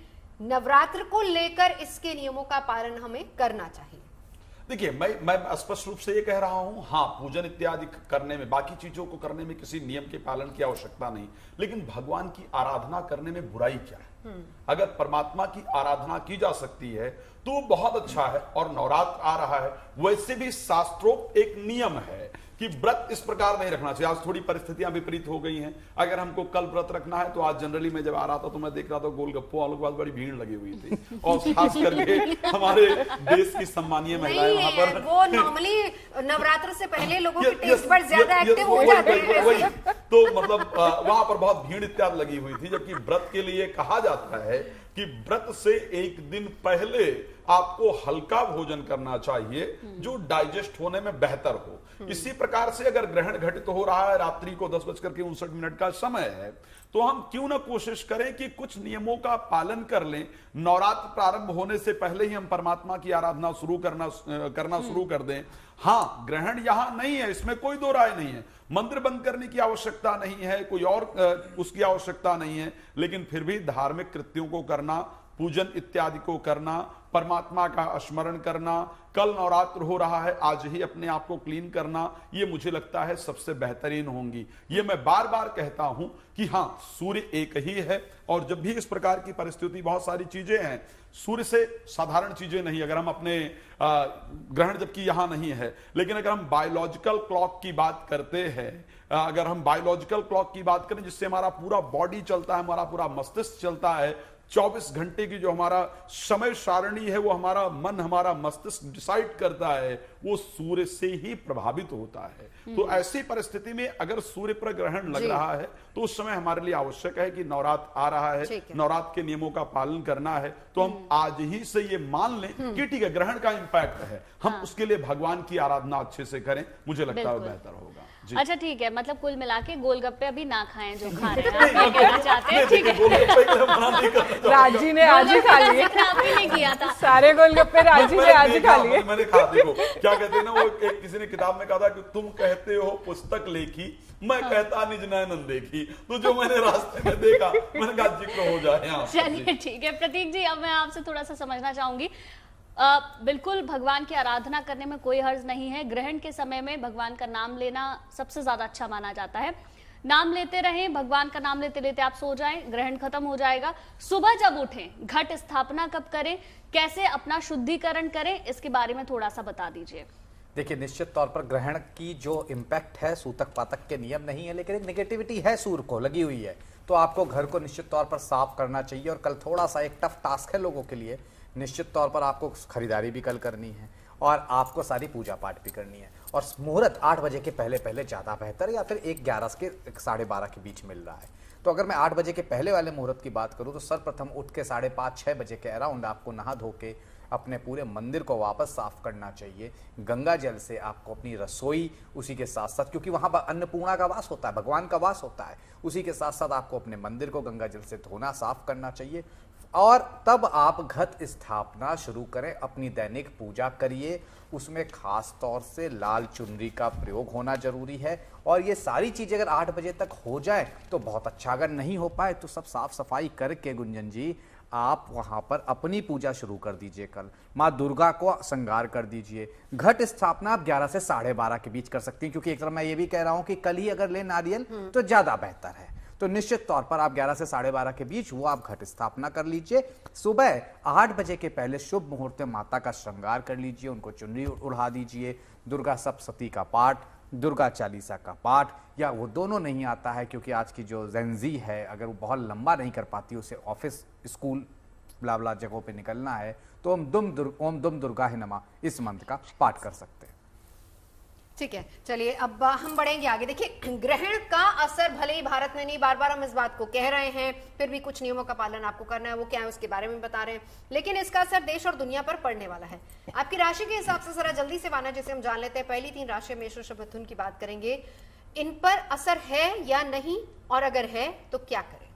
नवरात्र को लेकर इसके नियमों का पालन हमें करना चाहिए। देखिए मैं स्पष्ट रूप से ये कह रहा हूं, हाँ पूजन इत्यादि करने में, बाकी चीजों को करने में किसी नियम के पालन की आवश्यकता नहीं, लेकिन भगवान की आराधना करने में बुराई क्या है? अगर परमात्मा की आराधना की जा सकती है तो बहुत अच्छा है। और नवरात्र आ रहा है, वैसे भी शास्त्रोक्त एक नियम है कि व्रत इस प्रकार नहीं रखना चाहिए। आज थोड़ी परिस्थितियां विपरीत हो गई हैं। अगर हमको कल व्रत रखना है तो आज जनरली मैं जब आ रहा था तो मैं देख रहा था गोलगप्पों वालों के पास बड़ी भीड़ लगी हुई थी, और खास करके हमारे देश की सम्मानीय महिलाएं वहां पर, वो नॉर्मली नवरात्र से पहले लोगों के टेस्ट बड्स ज्यादा एक्टिव हो जाते हैं, तो मतलब वहां पर बहुत भीड़ इत्यादि लगी हुई थी। जबकि व्रत के लिए कहा जाता है कि व्रत से एक दिन पहले आपको हल्का भोजन करना चाहिए जो डाइजेस्ट होने में बेहतर हो। इसी प्रकार से अगर ग्रहण घटित हो रहा है, रात्रि को 10:59 का समय है, तो हम क्यों ना कोशिश करें कि कुछ नियमों का पालन कर लें। नवरात्र प्रारंभ होने से पहले ही हम परमात्मा की आराधना करना शुरू कर दें। हाँ, ग्रहण यहां नहीं है, इसमें कोई दो राय नहीं है। मंदिर बंद करने की आवश्यकता नहीं है, कोई और उसकी आवश्यकता नहीं है, लेकिन फिर भी धार्मिक कृत्यों को करना, पूजन इत्यादि को करना, परमात्मा का स्मरण करना, कल नवरात्र हो रहा है, आज ही अपने आप को क्लीन करना, ये मुझे लगता है सबसे बेहतरीन होंगी। ये मैं बार बार कहता हूं कि हाँ, सूर्य एक ही है और जब भी इस प्रकार की परिस्थिति, बहुत सारी चीजें हैं, सूर्य से साधारण चीजें नहीं, अगर हम अपने ग्रहण जबकि यहां नहीं है, लेकिन अगर हम बायोलॉजिकल क्लॉक की बात करते हैं, अगर हम बायोलॉजिकल क्लॉक की बात करें जिससे हमारा पूरा बॉडी चलता है, हमारा पूरा मस्तिष्क चलता है, 24 घंटे की जो हमारा समय सारणी है वो हमारा मन, हमारा मस्तिष्क डिसाइड करता है, वो सूर्य से ही प्रभावित होता है। तो ऐसी परिस्थिति में अगर सूर्य पर ग्रहण लग रहा है तो उस समय हमारे लिए आवश्यक है कि नवरात्र आ रहा है, नवरात्र के नियमों का पालन करना है, तो हम आज ही से ये मान लें कि ठीक है, ग्रहण का इंपैक्ट है, हम उसके लिए भगवान की आराधना अच्छे से करें, मुझे लगता है बेहतर होगा। अच्छा ठीक है, मतलब कुल मिला के गोलगप्पे अभी ना खाएं जो खा रहे हैं, आप कहना चाहते हैं। ठीक है, राजी ने आज ही खा लिए, आपने नहीं किया था सारे गोलगप्पे राजी ने आज ही खा लिए। मैंने खा, देखो क्या कहते हैं ना, वो एक किसी ने किताब में कहा था कि तुम कहते हो पुस्तक लेखी, मैं कहता निज नयन देखी, तो जो मैंने रास्ते में देखा मैंने कहा जिक्र हो जाए यहाँ। चलिए ठीक है प्रतीक जी, अब मैं आपसे थोड़ा सा समझना चाहूंगी। बिल्कुल भगवान की आराधना करने में कोई हर्ज नहीं है, ग्रहण के समय में भगवान का नाम लेना सबसे ज्यादा अच्छा माना जाता है। नाम लेते रहें, भगवान का नाम लेते लेते आप सो जाएं, ग्रहण खत्म हो जाएगा। सुबह जब उठें, घट स्थापना कब करें, कैसे अपना शुद्धिकरण करें, इसके बारे में थोड़ा सा बता दीजिए। देखिए, निश्चित तौर पर ग्रहण की जो इम्पैक्ट है, सूतक पातक के नियम नहीं है, लेकिन एक नेगेटिविटी है सूर्य को लगी हुई है, तो आपको घर को निश्चित तौर पर साफ करना चाहिए। और कल थोड़ा सा एक टफ टास्क है लोगों के लिए, निश्चित तौर पर आपको खरीदारी भी कल करनी है और आपको सारी पूजा पाठ भी करनी है। और मुहूर्त 8 बजे के पहले पहले ज़्यादा बेहतर, या फिर 1:11 के 12:30 के बीच मिल रहा है। तो अगर मैं 8 बजे के पहले वाले मुहूर्त की बात करूं तो सर्वप्रथम उठ के 5:30-6 बजे के अराउंड आपको नहा धो के अपने पूरे मंदिर को वापस साफ करना चाहिए। गंगा जल से आपको अपनी रसोई, उसी के साथ साथ, क्योंकि वहाँ अन्नपूर्णा का वास होता है, भगवान का वास होता है, उसी के साथ साथ आपको अपने मंदिर को गंगा जल से धोना, साफ करना चाहिए। और तब आप घट स्थापना शुरू करें, अपनी दैनिक पूजा करिए। उसमें खास तौर से लाल चुनरी का प्रयोग होना जरूरी है। और ये सारी चीजें अगर 8 बजे तक हो जाए तो बहुत अच्छा, अगर नहीं हो पाए तो सब साफ सफाई करके गुंजन जी आप वहां पर अपनी पूजा शुरू कर दीजिए। कल माँ दुर्गा को श्रृंगार कर दीजिए। घट स्थापना आप 11 से 12:30 के बीच कर सकती हैं, क्योंकि एक तरफ मैं ये भी कह रहा हूं कि कल ही अगर ले नारियल तो ज्यादा बेहतर है। तो निश्चित तौर पर आप 11 से 12:30 के बीच वो आप घट स्थापना कर लीजिए। सुबह 8 बजे के पहले शुभ मुहूर्त में माता का श्रृंगार कर लीजिए, उनको चुनरी उड़ा दीजिए। दुर्गा सप्तशती का पाठ, दुर्गा चालीसा का पाठ, या वो दोनों नहीं आता है क्योंकि आज की जो जेनजी है अगर वो बहुत लंबा नहीं कर पाती, उसे ऑफिस, स्कूल, ब्ला ब्ला जगहों पे निकलना है, तो ओम दुम दुर्गा ही नमा इस मंत्र का पाठ कर सकते हैं। ठीक है, चलिए अब हम बढ़ेंगे आगे। देखिए, ग्रहण का असर भले ही भारत में नहीं, बार बार हम इस बात को कह रहे हैं, फिर भी कुछ नियमों का पालन आपको करना है, वो क्या है उसके बारे में बता रहे हैं, लेकिन इसका असर देश और दुनिया पर पड़ने वाला है। आपकी राशि के हिसाब से जरा जल्दी से वाना जिसे हम जान लेते हैं। पहली 3 राशि मेष वृषभ मिथुन की बात करेंगे, इन पर असर है या नहीं, और अगर है तो क्या करें?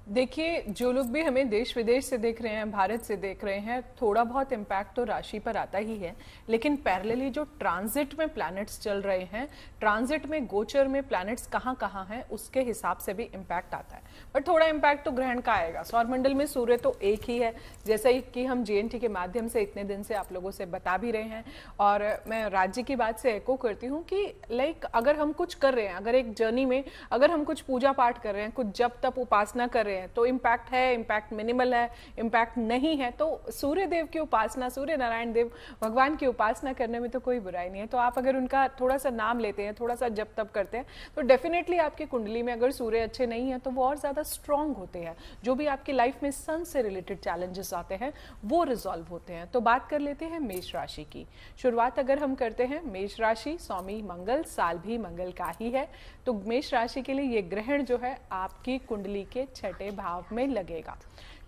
देखिए, जो लोग भी हमें देश विदेश से देख रहे हैं, भारत से देख रहे हैं, थोड़ा बहुत इम्पैक्ट तो राशि पर आता ही है, लेकिन पैरेलली जो ट्रांजिट में प्लैनेट्स चल रहे हैं, ट्रांजिट में गोचर में प्लैनेट्स कहाँ कहाँ हैं, उसके हिसाब से भी इम्पैक्ट आता है। बट थोड़ा इम्पैक्ट तो ग्रहण का आएगा। सौरमंडल में सूर्य तो एक ही है, जैसा कि हम JNT के माध्यम से इतने दिन से आप लोगों से बता भी रहे हैं। और मैं राज्य की बात से एको करती हूँ कि लाइक अगर हम कुछ कर रहे हैं, अगर एक जर्नी में अगर हम कुछ पूजा पाठ कर रहे हैं, कुछ जप तप उपासना कर रहे हैं, तो इम्पैक्ट है, इम्पैक्ट मिनिमल है, इम्पैक्ट नहीं है तो सूर्य देव की उपासना, सूर्य नारायण देव भगवान की उपासना करने में तो कोई बुराई नहीं है। तो आप अगर उनका थोड़ा सा नाम लेते हैं, थोड़ा सा जप तप करते हैं, तो डेफिनेटली आपकी कुंडली में अगर सूर्य अच्छे नहीं है तो वो और ज्यादा स्ट्रांग होते हैं। जो भी आपकी लाइफ में सन से रिलेटेड चैलेंजेस आते हैं वो रिजॉल्व होते हैं। तो बात कर लेते हैं मेष राशि की। शुरुआत अगर हम करते हैं, मेष राशि, स्वामी मंगल, साल भी मंगल का ही है, तो मेष राशि के लिए ये ग्रहण जो है आपकी कुंडली के 6ठे भाव में लगेगा।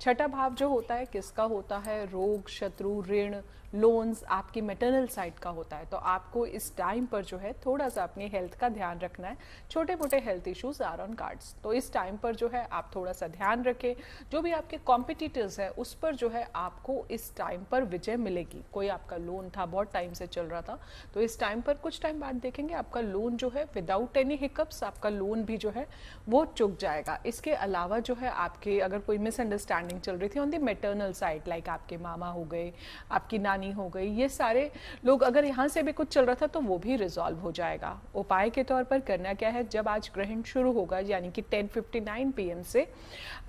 6ठा भाव जो होता है किसका होता है? रोग, शत्रु, ऋण, लोन्स, आपकी मैटरनल साइड का होता है। तो आपको इस टाइम पर जो है थोड़ा सा अपनी हेल्थ का ध्यान रखना है। छोटे मोटे health issues are on cards, तो इस टाइम पर जो है आप थोड़ा सा ध्यान रखें। जो भी आपके कॉम्पिटिटर्स है उस पर जो है आपको इस टाइम पर विजय मिलेगी। कोई आपका लोन था, बहुत टाइम से चल रहा था, तो इस टाइम पर कुछ टाइम बाद देखेंगे आपका लोन जो है विदाउट एनी हिकअप्स आपका लोन भी जो है वो चुक जाएगा। इसके अलावा जो है आपके अगर कोई मिसअंडरस्टैंडिंग प्लानिंग चल रही थी on the maternal side, like आपके मामा हो गए, आपकी नानी हो गई, ये सारे लोग अगर यहाँ से भी कुछ चल रहा था तो वो भी रिजॉल्व हो जाएगा। उपाय के तौर पर करना क्या है, जब आज ग्रहण शुरू होगा यानी कि 10:59 PM से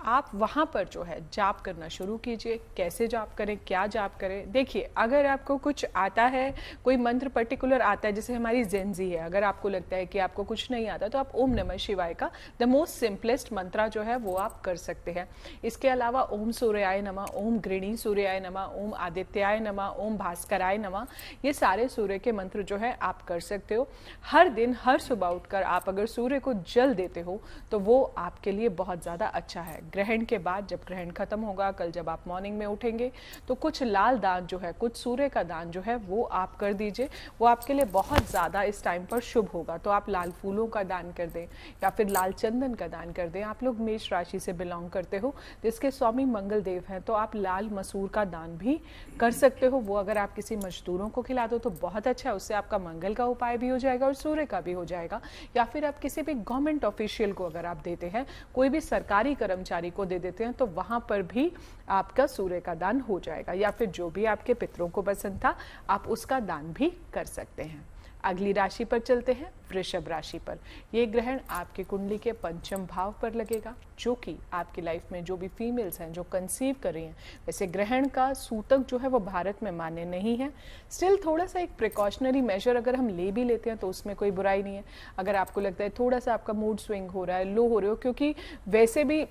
आप वहाँ पर जो है जाप करना शुरू कीजिए। कैसे जाप करें, क्या जाप करें, देखिए अगर आपको कुछ आता है, कोई मंत्र पर्टिकुलर आता है, जैसे हमारी ज़ेंजी है, अगर आपको लगता है कि आपको कुछ नहीं आता तो आप ओम नमः शिवाय का द मोस्ट सिंपलेस्ट मंत्रा जो है वो आप कर सकते हैं। इसके अलावा ओम सूर्याय नमः, ओम गृणी सूर्याय नमः, ओम आदित्याय नमः, ओम भास्कराय नमः, ये सारे सूर्य के मंत्र जो है आप कर सकते हो। हर दिन हर सुबह उठकर आप अगर सूर्य को जल देते हो तो वो आपके लिए बहुत ज़्यादा अच्छा है। ग्रहण के बाद जब ग्रहण खत्म होगा, कल जब आप मॉर्निंग में उठेंगे तो कुछ लाल दान जो है, कुछ सूर्य का दान जो है वो आप कर दीजिए, वो आपके लिए बहुत ज़्यादा इस टाइम पर शुभ होगा। तो आप लाल फूलों का दान कर दें या फिर लाल चंदन का दान कर दें। आप लोग मेष राशि से बिलोंग करते हो जिसके स्वामी मंगल देव हैं, तो आप लाल मसूर का दान भी कर सकते हो। वो अगर आप किसी मजदूरों को खिला दो तो बहुत अच्छा है, उससे आपका मंगल का उपाय भी हो जाएगा और सूर्य का भी हो जाएगा। या फिर आप किसी भी गवर्नमेंट ऑफिशियल को अगर आप देते हैं, कोई भी सरकारी कर्मचारी को दे देते हैं, तो वहां पर भी आपका सूर्य का दान हो जाएगा। या फिर जो भी आपके पितरों को पसंद था आप उसका दान भी कर सकते हैं। अगली राशि पर चलते हैं, वृषभ राशि पर। ये ग्रहण आपकी कुंडली के पंचम भाव पर लगेगा, जो कि आपकी लाइफ में जो भी फीमेल्स हैं जो कंसीव कर रही हैं, वैसे ग्रहण का सूतक जो है वो भारत में मान्य नहीं है। स्टिल थोड़ा सा एक प्रिकॉशनरी मेजर अगर हम ले भी लेते हैं तो उसमें कोई बुराई नहीं है। अगर आपको लगता है थोड़ा सा आपका मूड स्विंग हो रहा है, लो हो रहे हो, क्योंकि वैसे भी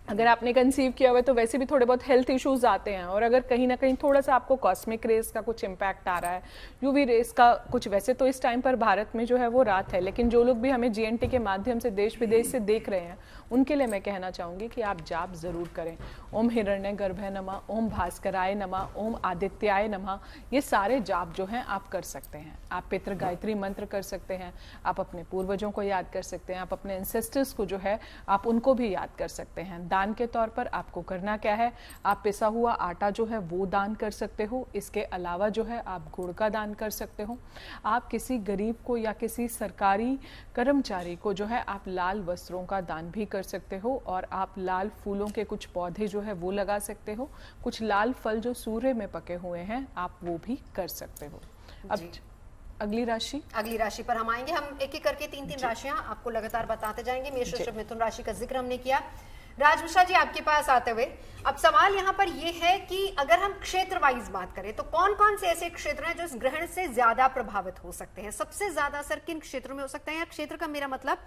अगर आपने कंसीव किया हुआ है तो वैसे भी थोड़े बहुत हेल्थ इश्यूज आते हैं, और अगर कहीं ना कहीं थोड़ा सा आपको कॉस्मिक रेस का कुछ इम्पैक्ट आ रहा है, यूवी रेस का कुछ, वैसे तो इस टाइम पर भारत में जो है वो रात है, लेकिन जो लोग भी हमें GNT के माध्यम से देश विदेश से देख रहे हैं उनके लिए मैं कहना चाहूँगी कि आप जाप जरूर करें। ओम हिरण्य गर्भय नमः, ओम भास्कराय नमः, ओम आदित्याय नमः, ये सारे जाप जो हैं आप कर सकते हैं। आप पितृ गायत्री मंत्र कर सकते हैं, आप अपने पूर्वजों को याद कर सकते हैं, आप अपने एंसेस्टर्स को जो है आप उनको भी याद कर सकते हैं। दान के तौर पर आपको करना क्या है, आप पिसा हुआ आटा जो है वो दान कर सकते हो। इसके अलावा जो है आप गुड़ का दान कर सकते हो। आप किसी गरीब को या किसी सरकारी कर्मचारी को जो है आप लाल वस्त्रों का दान भी कर सकते हो, और आप लाल फूलों के कुछ पौधे जो है वो लगा सकते हो। कुछ लाल फल जो सूर्य में पके हुए हैं आप वो भी कर सकते हो। अब अगली राशि पर हम आएंगे। हम एक एक करके 3-3 राशियां आपको लगातार बताते जाएंगे। मेष, वृषभ, मिथुन राशि का जिक्र हमने किया। राजमिश्रा जी आपके पास आते हुए अब सवाल यहाँ पर ये है कि अगर हम क्षेत्र वाइज बात करें तो कौन कौन से ऐसे क्षेत्र हैं जो इस ग्रहण से ज्यादा प्रभावित हो सकते हैं, सबसे ज्यादा असर किन क्षेत्रों में हो सकता है? या क्षेत्र का मेरा मतलब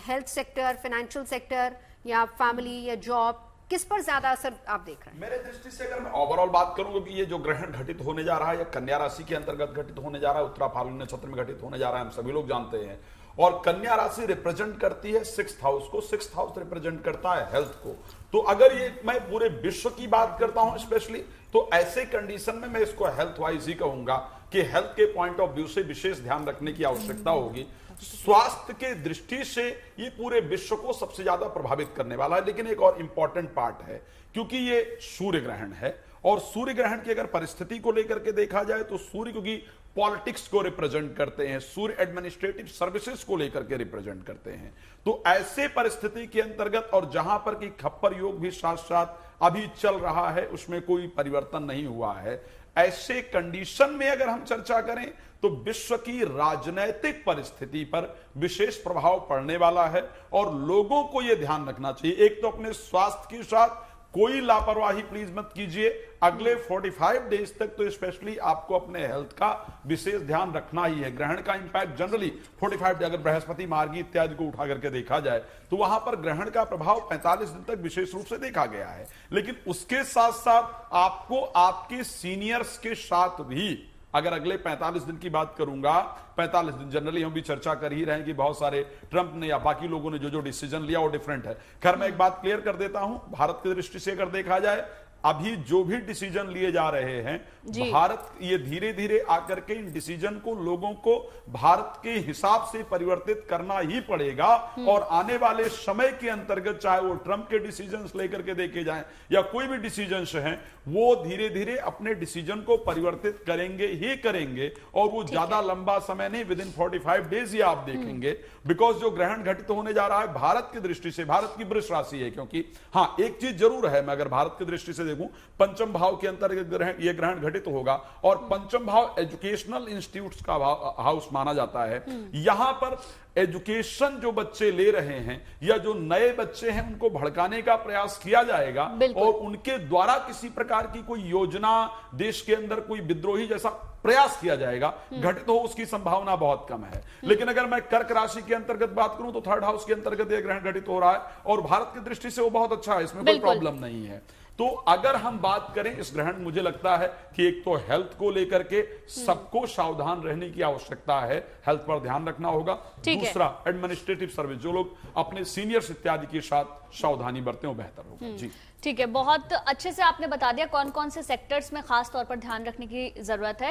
हेल्थ सेक्टर, फाइनेंशियल सेक्टर, या फैमिली या जॉब, किस पर ज्यादा असर आप देख रहे हैं? मेरे दृष्टि से अगर मैं ओवरऑल बात करूं कि ये जो ग्रहण घटित होने जा रहा है, या कन्या राशि के अंतर्गत घटित होने जा रहा है, उत्तरा फाल्गुनी नक्षत्र में घटित होने जा रहा है, हम सभी लोग जानते हैं। और कन्या राशि रिप्रेजेंट करती है 6th हाउस को, 6th हाउस रिप्रेजेंट करता है हेल्थ को। तो अगर ये मैं पूरे विश्व की बात करता हूं स्पेशली, तो ऐसे कंडीशन में मैं इसको हेल्थ वाइज ही कहूंगा कि हेल्थ के पॉइंट ऑफ व्यू से विशेष ध्यान रखने की आवश्यकता होगी। स्वास्थ्य के दृष्टि से ये पूरे विश्व को सबसे ज्यादा प्रभावित करने वाला है। लेकिन एक और इंपॉर्टेंट पार्ट है, क्योंकि ये सूर्य ग्रहण है, और सूर्य ग्रहण की अगर परिस्थिति को लेकर के देखा जाए तो सूर्य क्योंकि पॉलिटिक्स को रिप्रेजेंट करते हैं, सूर्य एडमिनिस्ट्रेटिव सर्विसेज को लेकर के रिप्रेजेंट करते हैं, तो ऐसे परिस्थिति के अंतर्गत, और जहां पर कि खप्पर योग भी साथ साथ अभी चल रहा है, उसमें कोई परिवर्तन नहीं हुआ है, ऐसे कंडीशन में अगर हम चर्चा करें तो विश्व की राजनैतिक परिस्थिति पर विशेष प्रभाव पड़ने वाला है। और लोगों को यह ध्यान रखना चाहिए, एक तो अपने स्वास्थ्य के साथ कोई लापरवाही प्लीज मत कीजिए। अगले 45 डेज तक तो स्पेशली आपको अपने हेल्थ का विशेष ध्यान रखना ही है। ग्रहण का इंपैक्ट जनरली 45 अगर बृहस्पति मार्गी इत्यादि को उठा करके देखा जाए तो वहां पर ग्रहण का प्रभाव 45 दिन तक विशेष रूप से देखा गया है। लेकिन उसके साथ साथ आपको आपके सीनियर्स के साथ भी, अगर अगले 45 दिन की बात करूंगा, 45 दिन जनरली हम भी चर्चा कर ही रहे हैं कि बहुत सारे ट्रंप ने या बाकी लोगों ने जो जो डिसीजन लिया वो डिफरेंट है। खैर मैं एक बात क्लियर कर देता हूं, भारत की दृष्टि से अगर देखा जाए, अभी जो भी डिसीजन लिए जा रहे हैं, भारत ये धीरे धीरे आकर के इन डिसीजन को लोगों को भारत के हिसाब से परिवर्तित करना ही पड़ेगा। और आने वाले समय के अंतर्गत चाहे वो ट्रंप के डिसीजंस लेकर के देखे जाएं या कोई भी डिसीजंस हैं, वो धीरे धीरे अपने डिसीजन को परिवर्तित करेंगे ही करेंगे। और वो ज्यादा लंबा समय नहीं, विद इन 45 डेज ही आप देखेंगे। बिकॉज जो ग्रहण घटित होने जा रहा है भारत की दृष्टि से, भारत की वृष राशि है, क्योंकि हाँ एक चीज जरूर है, मैं अगर भारत की दृष्टि से देखूं, पंचम भाव के अंतर्गत यह ग्रहण घटित होगा। और पंचम भाव एजुकेशनल इंस्टीट्यूट्स का हाउस माना जाता है। यहां पर एजुकेशन जो बच्चे ले रहे हैं या जो नए बच्चे हैं उनको भड़काने का प्रयास किया जाएगा और उनके द्वारा किसी प्रकार की कोई योजना, देश के अंदर कोई विद्रोही जैसा प्रयास किया जाएगा, घटित हो, उसकी संभावना बहुत कम है। लेकिन अगर मैं कर्क राशि के अंतर्गत बात करूं तो थर्ड हाउस के अंतर्गत यह ग्रहण घटित हो रहा है और भारत की दृष्टि से वो बहुत अच्छा है, इसमें कोई प्रॉब्लम नहीं है। तो अगर हम बात करें इस ग्रहण, मुझे लगता है कि एक तो हेल्थ को लेकर के सबको सावधान रहने की आवश्यकता है, हेल्थ पर ध्यान रखना होगा। दूसरा, एडमिनिस्ट्रेटिव सर्विस, जो लोग अपने सीनियर्स इत्यादि के साथ सावधानी बरतें वो बेहतर होगा। जी ठीक है, बहुत अच्छे से आपने बता दिया कौन कौन से सेक्टर्स में खास तौर पर ध्यान रखने की जरूरत है।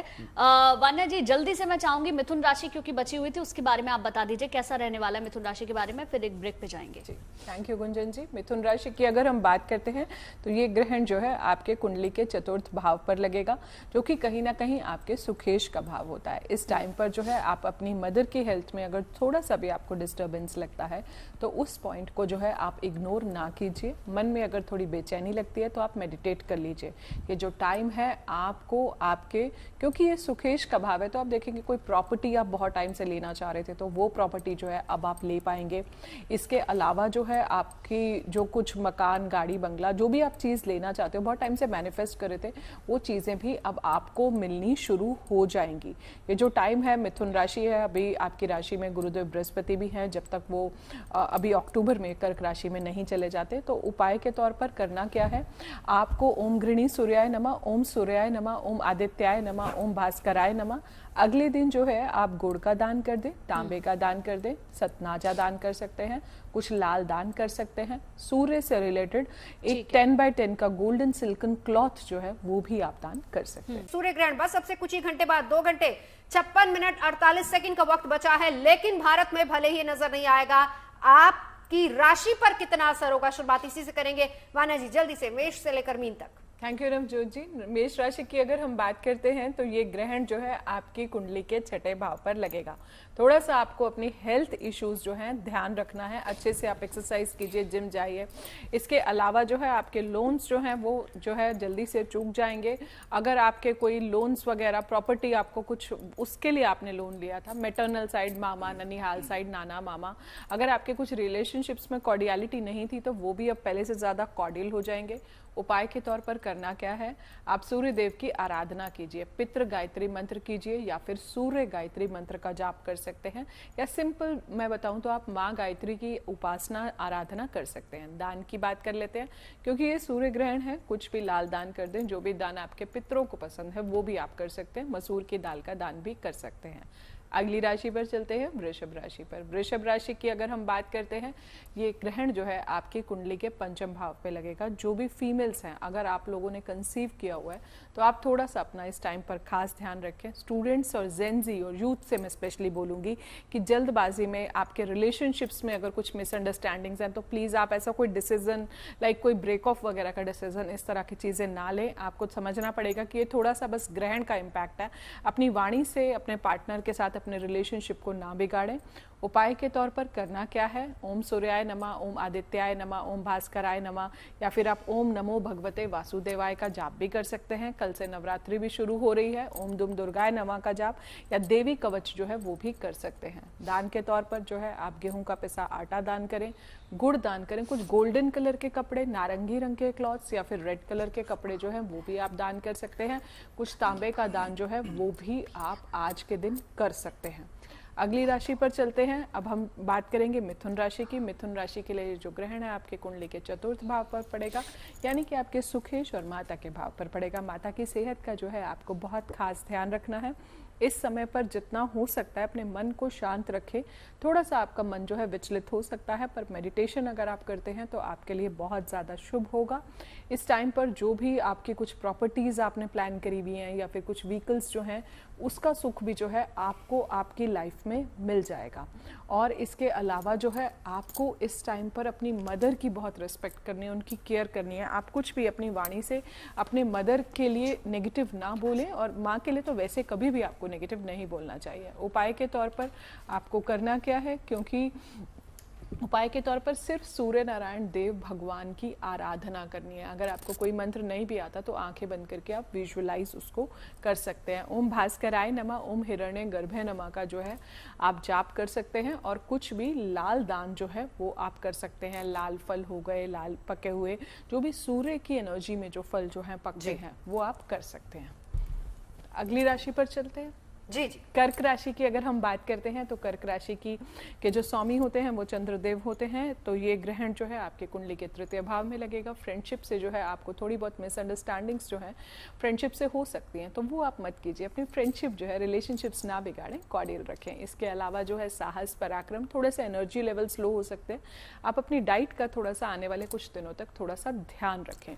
वान्या जी, जल्दी से मैं चाहूंगी मिथुन राशि क्योंकि बची हुई थी, उसके बारे में आप बता दीजिए कैसा रहने वाला है मिथुन राशि के बारे में, फिर एक ब्रेक पे जाएंगे। जी थैंक यू गुंजन जी। मिथुन राशि की अगर हम बात करते हैं तो ये ग्रहण जो है आपके कुंडली के चतुर्थ भाव पर लगेगा, जो कि कहीं ना कहीं आपके सुखेश का भाव होता है। इस टाइम पर जो है आप अपनी मदर की हेल्थ में अगर थोड़ा सा भी आपको डिस्टर्बेंस लगता है तो उस पॉइंट को जो है आप इग्नोर ना कीजिए। मन में अगर थोड़ी बेचैनी लगती है तो आप मेडिटेट कर लीजिए। ये जो टाइम है आपको आपके, क्योंकि ये सुखेश का भाव है, तो आप देखेंगे कोई प्रॉपर्टी आप बहुत टाइम से लेना चाह रहे थे तो वो प्रॉपर्टी जो है अब आप ले पाएंगे। इसके अलावा जो है आपकी जो कुछ मकान, गाड़ी, बंगला, जो भी आप चीज़ लेना चाहते हो, बहुत टाइम से मैनिफेस्ट कर रहे थे, वो चीज़ें भी अब आपको मिलनी शुरू हो जाएंगी। ये जो टाइम है, मिथुन राशि है, अभी आपकी राशि में गुरुदेव बृहस्पति भी हैं, जब तक वो अभी अक्टूबर में कर्क राशि में नहीं चले जाते। तो उपाय के तौर पर करना क्या है, आपको ओम गृणी सूर्याय नमः, ओम सूर्याय नमः, ओम आदित्याय नमः, ओम भास्कराय नमः। अगले दिन जो है आप गुड़ का दान कर दें, तांबे का दान कर दें, सतनाजा दान कर सकते हैं, कुछ लाल दान कर सकते हैं। सूर्य से रिलेटेड एक 10x10 का गोल्डन सिल्कन क्लॉथ जो है वो भी आप दान कर सकते हैं। सूर्य ग्रहण बस अब से कुछ ही घंटे बाद, 2 घंटे 56 मिनट 48 सेकंड का वक्त बचा है, लेकिन भारत में भले ही नजर नहीं आएगा, आपकी राशि पर कितना असर होगा, शुरुआत इसी से करेंगे। वान्या जी, जल्दी से मेष से लेकर मीन तक। थैंक यू रमजोत जी। मेष राशि की अगर हम बात करते हैं तो ये ग्रहण जो है आपकी कुंडली के छठे भाव पर लगेगा। थोड़ा सा आपको अपनी हेल्थ इश्यूज जो हैं ध्यान रखना है, अच्छे से आप एक्सरसाइज कीजिए, जिम जाइए। इसके अलावा जो है आपके लोन्स जो हैं वो जो है जल्दी से चूक जाएंगे। अगर आपके कोई लोन्स वगैरह, प्रॉपर्टी आपको कुछ उसके लिए आपने लोन लिया था, मैटरनल साइड मामा, ननिहाल साइड नाना मामा, अगर आपके कुछ रिलेशनशिप्स में कॉर्डियलिटी नहीं थी तो वो भी अब पहले से ज़्यादा कॉर्डियल हो जाएंगे। उपाय के तौर पर करना क्या है, आप सूर्य देव की आराधना कीजिए, पितृ गायत्री मंत्र कीजिए या फिर सूर्य गायत्री मंत्र का जाप कर सकते हैं, या सिंपल मैं बताऊं तो आप माँ गायत्री की उपासना आराधना कर सकते हैं। दान की बात कर लेते हैं, क्योंकि ये सूर्य ग्रहण है, कुछ भी लाल दान कर दें, जो भी दान आपके पितरों को पसंद है वो भी आप कर सकते हैं। मसूर की दाल का दान भी कर सकते हैं। अगली राशि पर चलते हैं, वृषभ राशि पर। वृषभ राशि की अगर हम बात करते हैं, ये ग्रहण जो है आपकी कुंडली के पंचम भाव पे लगेगा। जो भी फीमेल्स हैं, अगर आप लोगों ने कंसीव किया हुआ है तो आप थोड़ा सा अपना इस टाइम पर खास ध्यान रखें। स्टूडेंट्स और जेनजी और यूथ से मैं स्पेशली बोलूँगी कि जल्दबाजी में आपके रिलेशनशिप्स में अगर कुछ मिसअंडरस्टैंडिंग्स हैं तो प्लीज़ आप ऐसा कोई डिसीजन, लाइक कोई ब्रेक ऑफ वगैरह का डिसीजन, इस तरह की चीज़ें ना लें। आपको समझना पड़ेगा कि ये थोड़ा सा बस ग्रहण का इम्पैक्ट है। अपनी वाणी से अपने पार्टनर के साथ अपने रिलेशनशिप को ना बिगाड़ें। उपाय के तौर पर करना क्या है, ओम सूर्याय नमः, ओम आदित्याय नमः, ओम भास्कराय नमः, या फिर आप ओम नमो भगवते वासुदेवाय का जाप भी कर सकते हैं। कल से नवरात्रि भी शुरू हो रही है, ओम दुम दुर्गाय नमः का जाप या देवी कवच जो है वो भी कर सकते हैं। दान के तौर पर जो है आप गेहूं का पिसा आटा दान करें, गुड़ दान करें, कुछ गोल्डन कलर के कपड़े, नारंगी रंग के क्लॉथ्स या फिर रेड कलर के कपड़े जो हैं वो भी आप दान कर सकते हैं। कुछ तांबे का दान जो है वो भी आप आज के दिन कर सकते हैं। अगली राशि पर चलते हैं। अब हम बात करेंगे मिथुन राशि की। मिथुन राशि के लिए जो ग्रहण है आपके कुंडली के चतुर्थ भाव पर पड़ेगा, यानी कि आपके सुखेश और माता के भाव पर पड़ेगा। माता की सेहत का जो है आपको बहुत खास ध्यान रखना है। इस समय पर जितना हो सकता है अपने मन को शांत रखें। थोड़ा सा आपका मन जो है विचलित हो सकता है, पर मेडिटेशन अगर आप करते हैं तो आपके लिए बहुत ज़्यादा शुभ होगा। इस टाइम पर जो भी आपकी कुछ प्रॉपर्टीज़ आपने प्लान करी हुई हैं या फिर कुछ व्हीकल्स जो हैं, उसका सुख भी जो है आपको आपकी लाइफ में मिल जाएगा। और इसके अलावा जो है आपको इस टाइम पर अपनी मदर की बहुत रिस्पेक्ट करनी है, उनकी केयर करनी है। आप कुछ भी अपनी वाणी से अपने मदर के लिए नेगेटिव ना बोलें, और माँ के लिए तो वैसे कभी भी आपको नेगेटिव नहीं बोलना चाहिए। उपाय के तौर पर आपको करना क्या है, क्योंकि उपाय के तौर पर सिर्फ सूर्य नारायण देव भगवान की आराधना करनी है। अगर आपको कोई मंत्र नहीं भी आता तो आंखें बंद करके आप विजुअलाइज उसको कर सकते हैं। ओम भास्कराय नमः, ओम हिरण्य गर्भे नमः का जो है आप जाप कर सकते हैं। और कुछ भी लाल दान जो है वो आप कर सकते हैं। लाल फल हो गए, लाल पके हुए, जो भी सूर्य की एनर्जी में जो फल जो है पकते हैं वो आप कर सकते हैं। अगली राशि पर चलते हैं। जी। कर्क राशि की अगर हम बात करते हैं तो कर्क राशि की के जो स्वामी होते हैं वो चंद्रदेव होते हैं। तो ये ग्रहण जो है आपके कुंडली के तृतीय भाव में लगेगा। फ्रेंडशिप से जो है आपको थोड़ी बहुत मिसअंडरस्टैंडिंग्स जो है फ्रेंडशिप से हो सकती हैं, तो वो आप मत कीजिए। अपनी फ्रेंडशिप जो है, रिलेशनशिप्स ना बिगाड़ें, कॉर्डियल रखें। इसके अलावा जो है साहस, पराक्रम, थोड़े से एनर्जी लेवल्स लो हो सकते हैं। आप अपनी डाइट का थोड़ा सा आने वाले कुछ दिनों तक थोड़ा सा ध्यान रखें।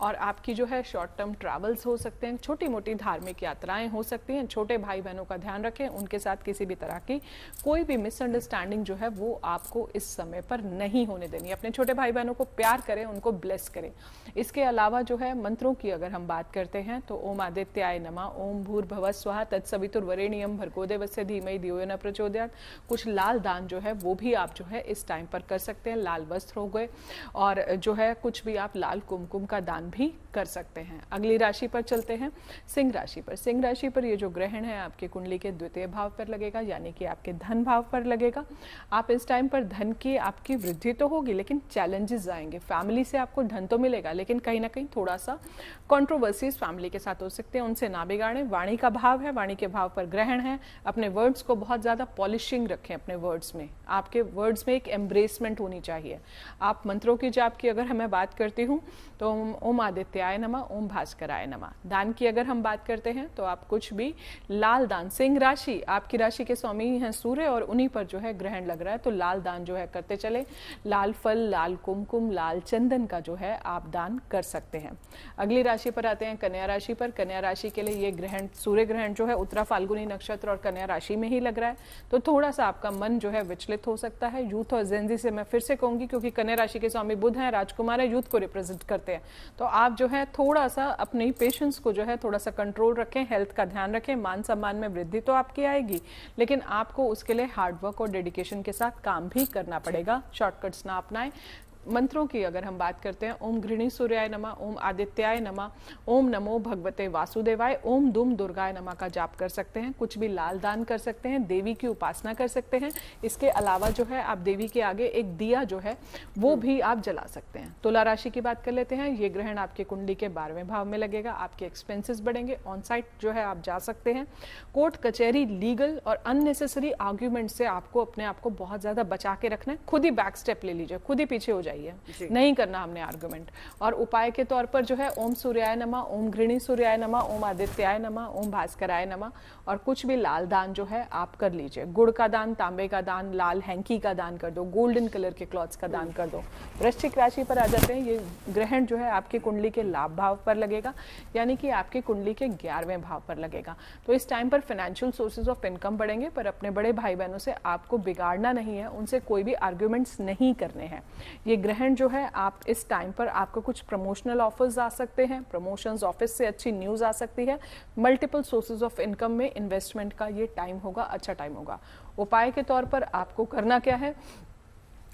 और आपकी जो है शॉर्ट टर्म ट्रैवल्स हो सकते हैं, छोटी मोटी धार्मिक यात्राएं हो सकती हैं। छोटे भाई बहनों का ध्यान रखें, उनके साथ किसी भी तरह की कोई भी मिसअंडरस्टैंडिंग जो है वो आपको इस समय पर नहीं होने देनी। अपने छोटे भाई बहनों को प्यार करें, उनको ब्लेस करें। इसके अलावा जो है मंत्रों की अगर हम बात करते हैं तो ओम आदित्याय नमः, ओम भूर्भुवः स्वः, तत्सवितुर्वरेण्यं भर्गो देवस्य धीमहि धियो यो न प्रचोदयात्। कुछ लाल दान जो है वो भी आप जो है इस टाइम पर कर सकते हैं। लाल वस्त्र हो गए, और जो है कुछ भी आप लाल कुमकुम का दान भी कर सकते हैं। अगली राशि पर चलते हैं, सिंह राशि पर। सिंह राशि पर ये जो ग्रहण है आपके कुंडली के द्वितीय भाव पर लगेगा, यानी कि आपके धन भाव पर लगेगा। आप इस टाइम पर धन की आपकी वृद्धि तो होगी, लेकिन चैलेंजेस आएंगे। फैमिली से आपको धन तो मिलेगा, लेकिन कहीं ना कहीं थोड़ा सा कंट्रोवर्सीज फैमिली के साथ हो सकते हैं, उनसे ना बिगाड़ें। वाणी का भाव है, वाणी के भाव पर ग्रहण है। अपने वर्ड्स को बहुत ज़्यादा पॉलिशिंग रखें। अपने वर्ड्स में, आपके वर्ड्स में एक एम्ब्रेसमेंट होनी चाहिए। आप मंत्रों की जाप की अगर मैं बात करती हूँ तो ओम आदित्याय नमः, ओम भास्कराय नमः। दान की अगर हम बात करते हैं तो आप कुछ भी लाल दान, सिंह राशि, आपकी राशि के स्वामी हैं सूर्य और उन्हीं पर जो है ग्रहण लग रहा है, तो लाल दान जो है करते चले। लाल फल, लाल कुमकुम, लाल चंदन का जो है आप दान कर सकते हैं। अगली राशि पर आते हैं, कन्या राशि पर। कन्या राशि के लिए ये ग्रहण, सूर्य ग्रहण जो है उत्तरा फाल्गुनी नक्षत्र और कन्या राशि में ही लग रहा है, तो थोड़ा सा आपका मन जो है विचलित हो सकता है। यूथ और जेनजी से मैं फिर से कहूंगी, क्योंकि कन्या राशि के स्वामी बुध हैं, राजकुमार है, यूथ को रिप्रेजेंट करते हैं, तो आप जो है थोड़ा सा अपनी पेशेंस को जो है थोड़ा सा कंट्रोल रखें, हेल्थ का ध्यान रखें। मान सम्मान में वृद्धि तो आपकी आएगी, लेकिन आपको उसके लिए हार्डवर्क और डेडिकेशन के साथ काम भी करना पड़ेगा। शॉर्टकट्स ना अपनाएं। मंत्रों की अगर हम बात करते हैं, ओम गृहिणी सूर्याय नमः, ओम आदित्याय नमः, ओम नमो भगवते वासुदेवाय, ओम दुम दुर्गाय नमः का जाप कर सकते हैं। कुछ भी लाल दान कर सकते हैं, देवी की उपासना कर सकते हैं। इसके अलावा जो है आप देवी के आगे एक दिया जो है वो भी आप जला सकते हैं। तुला राशि की बात कर लेते हैं। ये ग्रहण आपके कुंडली के 12वें भाव में लगेगा। आपके एक्सपेंसेस बढ़ेंगे, ऑन साइट जो है आप जा सकते हैं। कोर्ट कचहरी, लीगल और अननेसेसरी आर्ग्यूमेंट से आपको अपने आप को बहुत ज्यादा बचा के रखना है। खुद ही बैक स्टेप ले लीजिए, खुद ही पीछे हो जाए, नहीं करना हमने आर्गुमेंट। और उपाय के तौर पर जो है ओम सूर्याय नमः, ओम गृहिणी सूर्याय नमः, ओम आदित्याय नमः, ओम भास्कराय नमः, और कुछ भी लाल दान जो है आप कर लीजिए। गुड़ का दान, तांबे का दान, लाल हैंकी का दान कर दो, गोल्डन कलर के क्लॉथ्स का दान कर दो। वृश्चिक राशि पर आ जाते हैं। ये ग्रहण जो है आपके कुंडली के लाभ भाव पर लगेगा, यानी कि आपके कुंडली के 11वें भाव पर लगेगा। तो इस टाइम पर फाइनेंशियल सोर्सेज ऑफ इनकम बढ़ेंगे, पर अपने बड़े भाई बहनों से आपको बिगाड़ना नहीं है, उनसे कोई भी आर्ग्यूमेंट्स नहीं करने हैं। ये ग्रहण जो है आप इस टाइम पर आपको कुछ प्रमोशनल ऑफर्स आ सकते हैं, प्रमोशंस, ऑफिस से अच्छी न्यूज आ सकती है। मल्टीपल सोर्सेज ऑफ इनकम में इन्वेस्टमेंट का ये टाइम होगा, अच्छा टाइम होगा। उपाय के तौर पर आपको करना क्या है,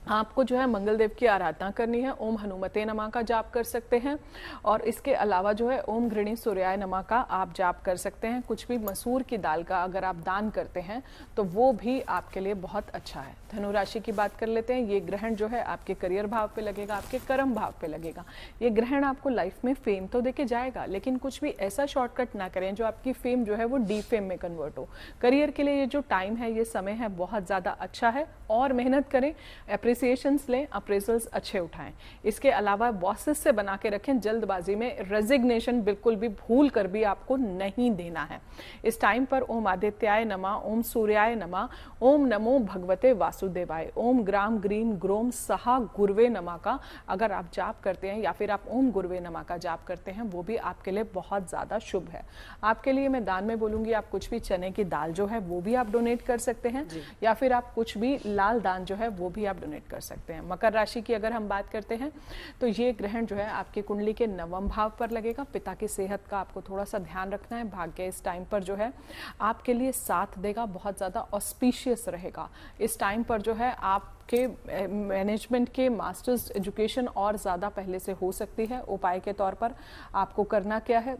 आपको जो है मंगल देव की आराधना करनी है। ओम हनुमते नमः का जाप कर सकते हैं और इसके अलावा जो है ओम घृणी सूर्याय नमः का आप जाप कर सकते हैं। कुछ भी मसूर की दाल का अगर आप दान करते हैं तो वो भी आपके लिए बहुत अच्छा है। धनु राशि की बात कर लेते हैं। ये ग्रहण जो है आपके करियर भाव पे लगेगा, आपके कर्म भाव पे लगेगा। ये ग्रहण आपको लाइफ में फेम तो देके जाएगा, लेकिन कुछ भी ऐसा शॉर्टकट ना करें जो आपकी फेम जो है वो डी फेम में कन्वर्ट हो। करियर के लिए ये जो टाइम है, ये समय है, बहुत ज़्यादा अच्छा है और मेहनत करें, अप्रिसिएशंस लें, अप्रेजल्स अच्छे उठाएं। इसके अलावा बॉसेस से बना के रखें, जल्दबाजी में रेजिग्नेशन बिल्कुल भी भूल कर भी आपको नहीं देना है। इस टाइम पर ओम आदित्याय नमः, ओम सूर्याय नमः, ओम नमो भगवते वासुदेवाय, ओम ग्राम ग्रीम ग्रोम सहा गुरुवे नमः का अगर आप जाप करते हैं या फिर आप ओम गुरुवे नमः का जाप करते हैं, वो भी आपके लिए बहुत ज़्यादा शुभ है। आपके लिए मैं दान में बोलूँगी, आप कुछ भी चने की दाल जो है वो भी आप डोनेट कर सकते हैं या फिर आप कुछ भी लाल दान जो है वो भी आप डोनेट कर सकते हैं। मकर राशि की अगर हम बात करते हैं तो ये ग्रहण जो है आपकी कुंडली के 9वें भाव पर लगेगा। पिता की सेहत का आपको थोड़ा सा ध्यान रखना है। भाग्य इस टाइम पर जो है आपके लिए साथ देगा, बहुत ज़्यादा ऑस्पिशियस रहेगा। इस टाइम पर जो है आपके मैनेजमेंट के मास्टर्स एजुकेशन और ज़्यादा पहले से हो सकती है। उपाय के तौर पर आपको करना क्या है,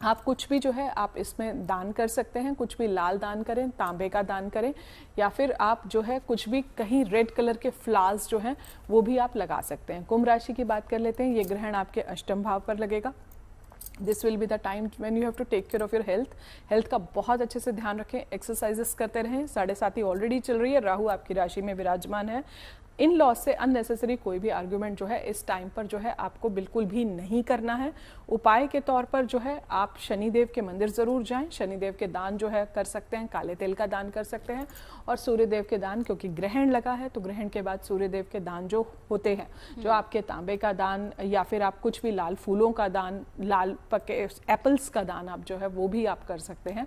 आप कुछ भी जो है आप इसमें दान कर सकते हैं। कुछ भी लाल दान करें, तांबे का दान करें या फिर आप जो है कुछ भी कहीं रेड कलर के फ्लावर्स जो हैं वो भी आप लगा सकते हैं। कुंभ राशि की बात कर लेते हैं। ये ग्रहण आपके अष्टम भाव पर लगेगा। This will be the time when you have to take care of your health का बहुत अच्छे से ध्यान रखें। एक्सरसाइजेस करते रहें। 7.5 ऑलरेडी चल रही है, राहु आपकी राशि में विराजमान है। इन लॉज से अननेसेसरी कोई भी आर्ग्यूमेंट जो है इस टाइम पर जो है आपको बिल्कुल भी नहीं करना है। उपाय के तौर पर जो है आप शनिदेव के मंदिर जरूर जाएं। शनिदेव के दान जो है कर सकते हैं, काले तेल का दान कर सकते हैं और सूर्यदेव के दान, क्योंकि ग्रहण लगा है तो ग्रहण के बाद सूर्यदेव के दान जो होते हैं, जो आपके तांबे का दान या फिर आप कुछ भी लाल फूलों का दान, लाल पके एप्पल्स का दान आप जो है वो भी आप कर सकते हैं।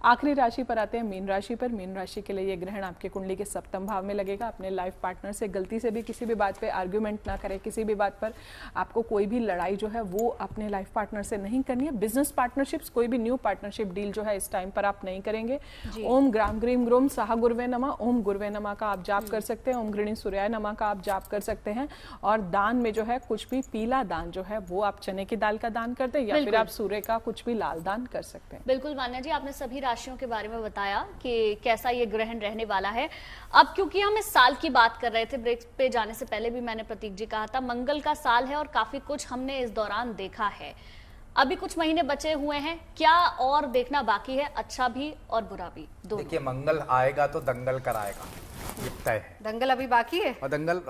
आखिरी राशि पर आते हैं मीन राशि पर। मीन राशि के लिए ये ग्रहण आपके कुंडली के 7वें भाव में लगेगा। अपने लाइफ पार्टनर से गलती से भी किसी भी बात पे आर्ग्यूमेंट ना करें। किसी भी बात पर आपको कोई भी लड़ाई जो है वो अपने लाइफ पार्टनर से नहीं करनी है। बिजनेस पार्टनरशिप्स, कोई भी न्यू पार्टनरशिप डील जो है इस टाइम पर आप नहीं करेंगे। ओम ग्राम ग्रीम ग्रोम साहा गुरुवे नमः, ओम गुरुवे नमः का आप जाप कर सकते हैं। ओम घृणी सूर्याय नमः का आप जाप कर सकते हैं। और दान में जो है कुछ भी पीला दान जो है वो आप चने की दाल का दान करते हैं या फिर आप सूर्य का कुछ भी लाल दान कर सकते हैं। बिल्कुल मान्या जी, आपने सभी राशियों के बारे में बताया कि कैसा ये ग्रहण रहने वाला है। अब क्योंकि हम इस साल की बात कर रहे थे, ब्रेक पे जाने से पहले भी मैंने प्रतीक जी कहा था मंगल का साल है और काफी कुछ हमने इस दौरान देखा है। अभी कुछ महीने बचे हुए हैं, क्या और देखना बाकी है, अच्छा भी और बुरा भी दोनों? देखिए, मंगल आएगा तो दंगल कराएगा, ये तय है। दंगल अभी बाकी है और दंगल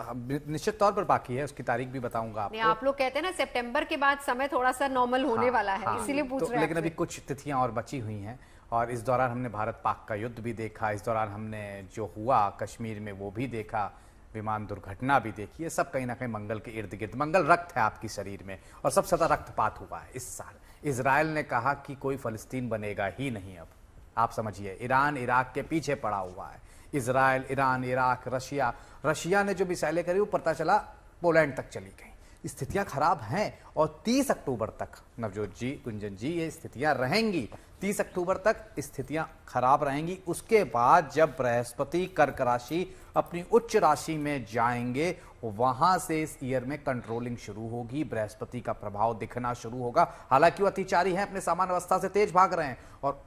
निश्चित तौर पर बाकी है, उसकी तारीख भी बताऊंगा आपको। आप लोग कहते हैं ना सितंबर के बाद समय थोड़ा सा नॉर्मल होने वाला है, इसीलिए पूछ रहे हैं। लेकिन अभी कुछ तिथियां और बची हुई हैं और इस दौरान हमने भारत पाक का युद्ध भी देखा। इस दौरान हमने जो हुआ कश्मीर में वो भी देखा, विमान दुर्घटना भी देखी। ये सब कहीं ना कहीं मंगल के इर्द गिर्द। मंगल रक्त है आपकी शरीर में और सबसे ज्यादा रक्तपात हुआ है इस साल। इजराइल ने कहा कि कोई फलस्तीन बनेगा ही नहीं। अब आप समझिए, ईरान इराक के पीछे पड़ा हुआ है। इजराइल, ईरान, इराक, रशिया ने जो मिसाइलें करी वो पता चला पोलैंड तक चली गई। स्थितियां खराब हैं और 30 अक्टूबर तक, नवजोत जी, गुंजन जी, ये स्थितियां रहेंगी। 30 अक्टूबर तक स्थितियां खराब रहेंगी। उसके बाद जब बृहस्पति कर्क राशि अपनी उच्च राशि में जाएंगे, वहां से इस ईयर में कंट्रोलिंग शुरू होगी। बृहस्पति का प्रभाव दिखना शुरू होगा। हालांकि वो अतिचारी हैं, अपने सामान्य अवस्था से तेज भाग रहे हैं और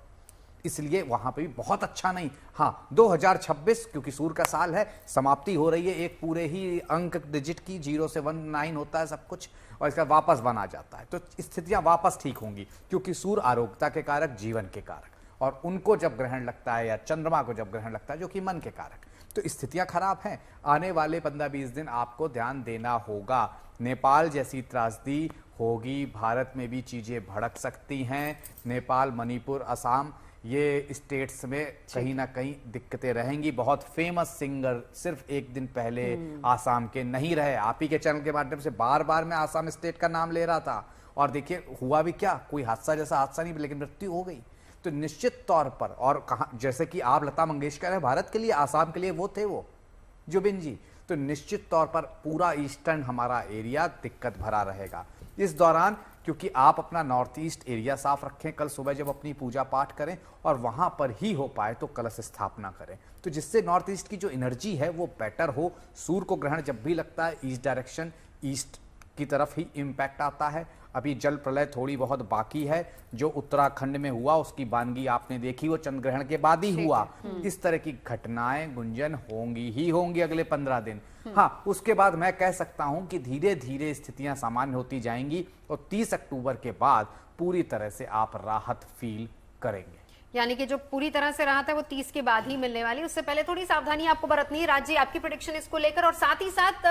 इसलिए वहां पे भी बहुत अच्छा नहीं। हाँ, 2026 क्योंकि सूर्य का साल है, समाप्ति हो रही है एक पूरे ही अंक डिजिट की। 0 से 19 होता है सब कुछ और इसका वापस बना जाता है, तो स्थितियां वापस ठीक होंगी क्योंकि सूर्य आरोग्यता के कारक, जीवन के कारक, और उनको जब ग्रहण लगता है या चंद्रमा को जब ग्रहण लगता है जो कि मन के कारक, तो स्थितियां खराब हैं। आने वाले 15-20 दिन आपको ध्यान देना होगा। नेपाल जैसी त्रासदी होगी, भारत में भी चीजें भड़क सकती हैं। नेपाल, मणिपुर, असम, ये स्टेट्स में कहीं ना कहीं दिक्कतें रहेंगी। बहुत फेमस सिंगर सिर्फ एक दिन पहले आसाम के नहीं रहे। आप ही के चैनल के माध्यम से बार बार मैं आसाम स्टेट का नाम ले रहा था और देखिए हुआ भी क्या, कोई हादसा जैसा हादसा नहीं, लेकिन मृत्यु हो गई। तो निश्चित तौर पर, और कहा जैसे कि आप लता मंगेशकर है भारत के लिए, आसाम के लिए वो थे वो जुबिन जी, तो निश्चित तौर पर पूरा ईस्टर्न हमारा एरिया दिक्कत भरा रहेगा। इस दौरान क्योंकि आप अपना नॉर्थ ईस्ट एरिया साफ रखें कल सुबह जब अपनी पूजा पाठ करें, और वहां पर ही हो पाए तो कलश स्थापना करें, तो जिससे नॉर्थ ईस्ट की जो एनर्जी है वो बेटर हो। सूर्य को ग्रहण जब भी लगता है ईस्ट डायरेक्शन, ईस्ट की तरफ ही इम्पैक्ट आता है। अभी जल प्रलय थोड़ी बहुत बाकी है, जो उत्तराखंड में हुआ उसकी वानगी आपने देखी, वो चंद्र ग्रहण के बाद ही हुआ। इस तरह की घटनाएं गुंजन होंगी ही होंगी अगले 15 दिन। हाँ, उसके बाद मैं कह सकता हूं कि धीरे धीरे स्थितियां सामान्य होती जाएंगी और 30 अक्टूबर के बाद पूरी तरह से आप राहत फील करेंगे। यानी कि जो पूरी तरह से राहत है वो 30 के बाद ही मिलने वाली, उससे पहले थोड़ी सावधानी आपको बरतनी है। राज्य, आपकी प्रेडिक्शन इसको लेकर, और साथ ही साथ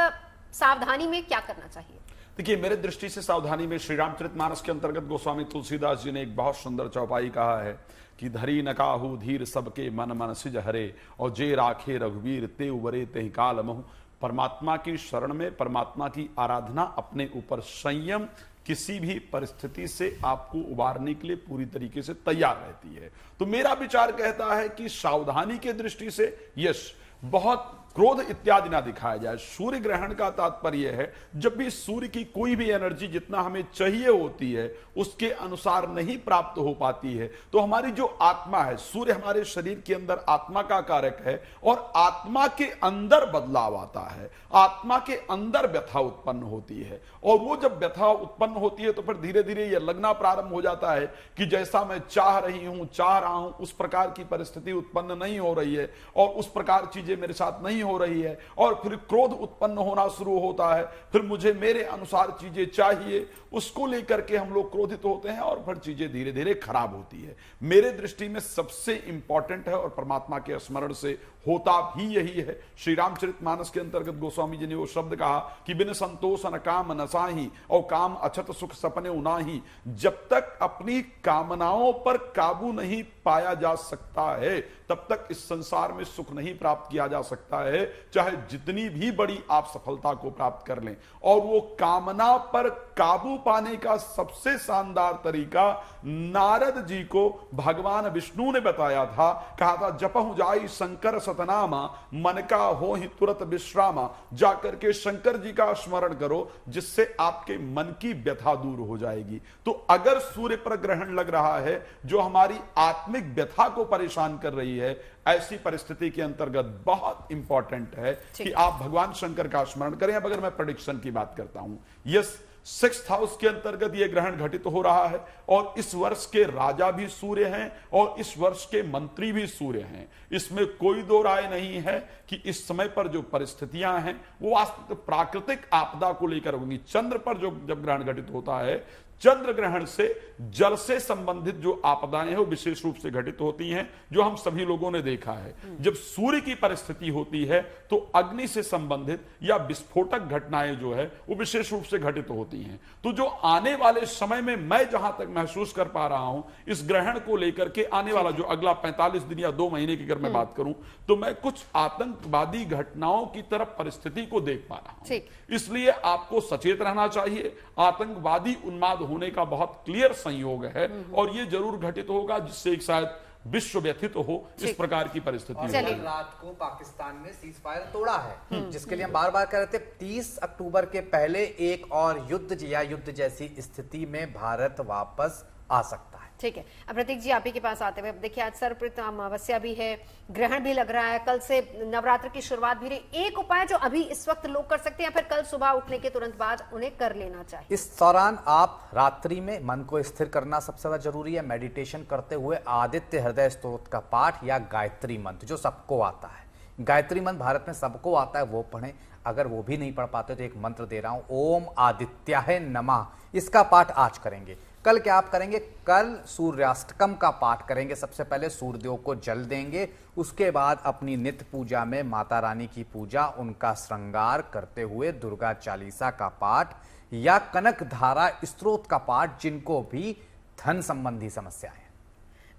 सावधानी में क्या करना चाहिए? देखिए, मेरे दृष्टि से सावधानी में श्री रामचरितमानस के अंतर्गत गोस्वामी तुलसीदास जी ने एक बहुत सुंदर चौपाई कहा है कि धरी न काहू धीर सबके मन मन सिज हरे, और जे राखे रघुवीर ते उबरे ते काल महु। परमात्मा की शरण में, परमात्मा की आराधना, अपने ऊपर संयम, किसी भी परिस्थिति से आपको उबारने के लिए पूरी तरीके से तैयार रहती है। तो मेरा विचार कहता है कि सावधानी के दृष्टि से यश, बहुत क्रोध इत्यादि ना दिखाया जाए। सूर्य ग्रहण का तात्पर्य है जब भी सूर्य की कोई भी एनर्जी जितना हमें चाहिए होती है उसके अनुसार नहीं प्राप्त हो पाती है, तो हमारी जो आत्मा है, सूर्य हमारे शरीर के अंदर आत्मा का कारक है, और आत्मा के अंदर बदलाव आता है, आत्मा के अंदर व्यथा उत्पन्न होती है, और वो जब व्यथा उत्पन्न होती है तो फिर धीरे धीरे यह लगना प्रारंभ हो जाता है कि जैसा मैं चाह रहा हूं उस प्रकार की परिस्थिति उत्पन्न नहीं हो रही है, और उस प्रकार चीजें मेरे साथ नहीं हो रही है, और फिर क्रोध उत्पन्न होना शुरू होता है, फिर मुझे मेरे अनुसार चीजें चाहिए, उसको लेकर के हम लोग क्रोधित होते हैं और फिर चीजें धीरे धीरे खराब होती है। मेरे दृष्टि में सबसे इंपॉर्टेंट है, और परमात्मा के स्मरण से होता भी यही है। श्री रामचरितमानस के अंतर्गत गोस्वामी जी ने वो शब्द कहा कि बिन संतोष न काम नसाही, और काम अछत सुख सपने उनाही। जब तक अपनी कामनाओं पर काबू नहीं पाया जा सकता है तब तक इस संसार में सुख नहीं प्राप्त किया जा सकता है, चाहे जितनी भी बड़ी आप सफलता को प्राप्त कर लें। और वो कामना पर काबू पाने का सबसे शानदार तरीका नारद जी को भगवान विष्णु ने बताया था। कहा था, जपहु जाई शंकर सतनामा, मन का हो ही तुरंत विश्रामा। जाकर के शंकर जी का स्मरण करो, जिससे आपके मन की व्यथा दूर हो जाएगी। तो अगर सूर्य पर ग्रहण लग रहा है जो हमारी आत्मिक व्यथा को परेशान कर रही है, ऐसी परिस्थिति के अंतर्गत बहुत इंपॉर्टेंट है कि आप भगवान शंकर का स्मरण करें। अब अगर मैं प्रेडिक्शन की बात करता हूं, यस, 6th हाउस के अंतर्गत यह ग्रहण घटित हो रहा है, और इस वर्ष के राजा भी सूर्य हैं और इस वर्ष के मंत्री भी सूर्य हैं। इसमें कोई दो राय नहीं है कि इस समय पर जो परिस्थितियां हैं वो प्राकृतिक आपदा को लेकर होंगी। चंद्र पर जो जब ग्रहण घटित होता है, चंद्र ग्रहण से जल से संबंधित जो आपदाएं हैं वो विशेष रूप से घटित होती हैं, जो हम सभी लोगों ने देखा है। जब सूर्य की परिस्थिति होती है तो अग्नि से संबंधित या विस्फोटक घटनाएं जो है वो विशेष रूप से घटित होती हैं। तो जो आने वाले समय में मैं जहां तक महसूस कर पा रहा हूं इस ग्रहण को लेकर के, आने वाला जो अगला 45 दिन या 2 महीने की अगर मैं बात करूं, तो मैं कुछ आतंकवादी घटनाओं की तरफ परिस्थिति को देख पा रहा हूं। इसलिए आपको सचेत रहना चाहिए। आतंकवादी उन्माद होने का बहुत क्लियर संयोग है, और ये जरूर घटित होगा, जिससे एक शायद विश्व व्यथित हो इस प्रकार की परिस्थिति। रात को पाकिस्तान ने सीज फायर तोड़ा है, जिसके लिए हम बार बार कह रहे थे 30 अक्टूबर के पहले एक और युद्ध या युद्ध जैसी स्थिति में भारत वापस आ सकता है। ठीक है, अब प्रतीक जी आप ही के पास आते हुए, देखिए आज सर्वप्रथम अमावस्या भी है, ग्रहण भी लग रहा है, कल से नवरात्र की शुरुआत भी रही। एक उपाय जो अभी इस वक्त लोग कर सकते हैं या फिर कल सुबह उठने के तुरंत बाद उन्हें कर लेना चाहिए? इस दौरान आप रात्रि में मन को स्थिर करना सबसे ज्यादा जरूरी है। मेडिटेशन करते हुए आदित्य हृदय स्तोत्र का पाठ या गायत्री मंत्र, जो सबको आता है, गायत्री मंत्र भारत में सबको आता है, वो पढ़ें। अगर वो भी नहीं पढ़ पाते तो एक मंत्र दे रहा हूं, ओम आदित्याय नमः, इसका पाठ आज करेंगे। कल क्या आप करेंगे? कल सूर्याष्टकम का पाठ करेंगे। सबसे पहले सूर्यदेव को जल देंगे, उसके बाद अपनी नित्य पूजा में माता रानी की पूजा, उनका श्रृंगार करते हुए दुर्गा चालीसा का पाठ या कनक धारा स्तोत्र का पाठ, जिनको भी धन संबंधी समस्याएं हैं।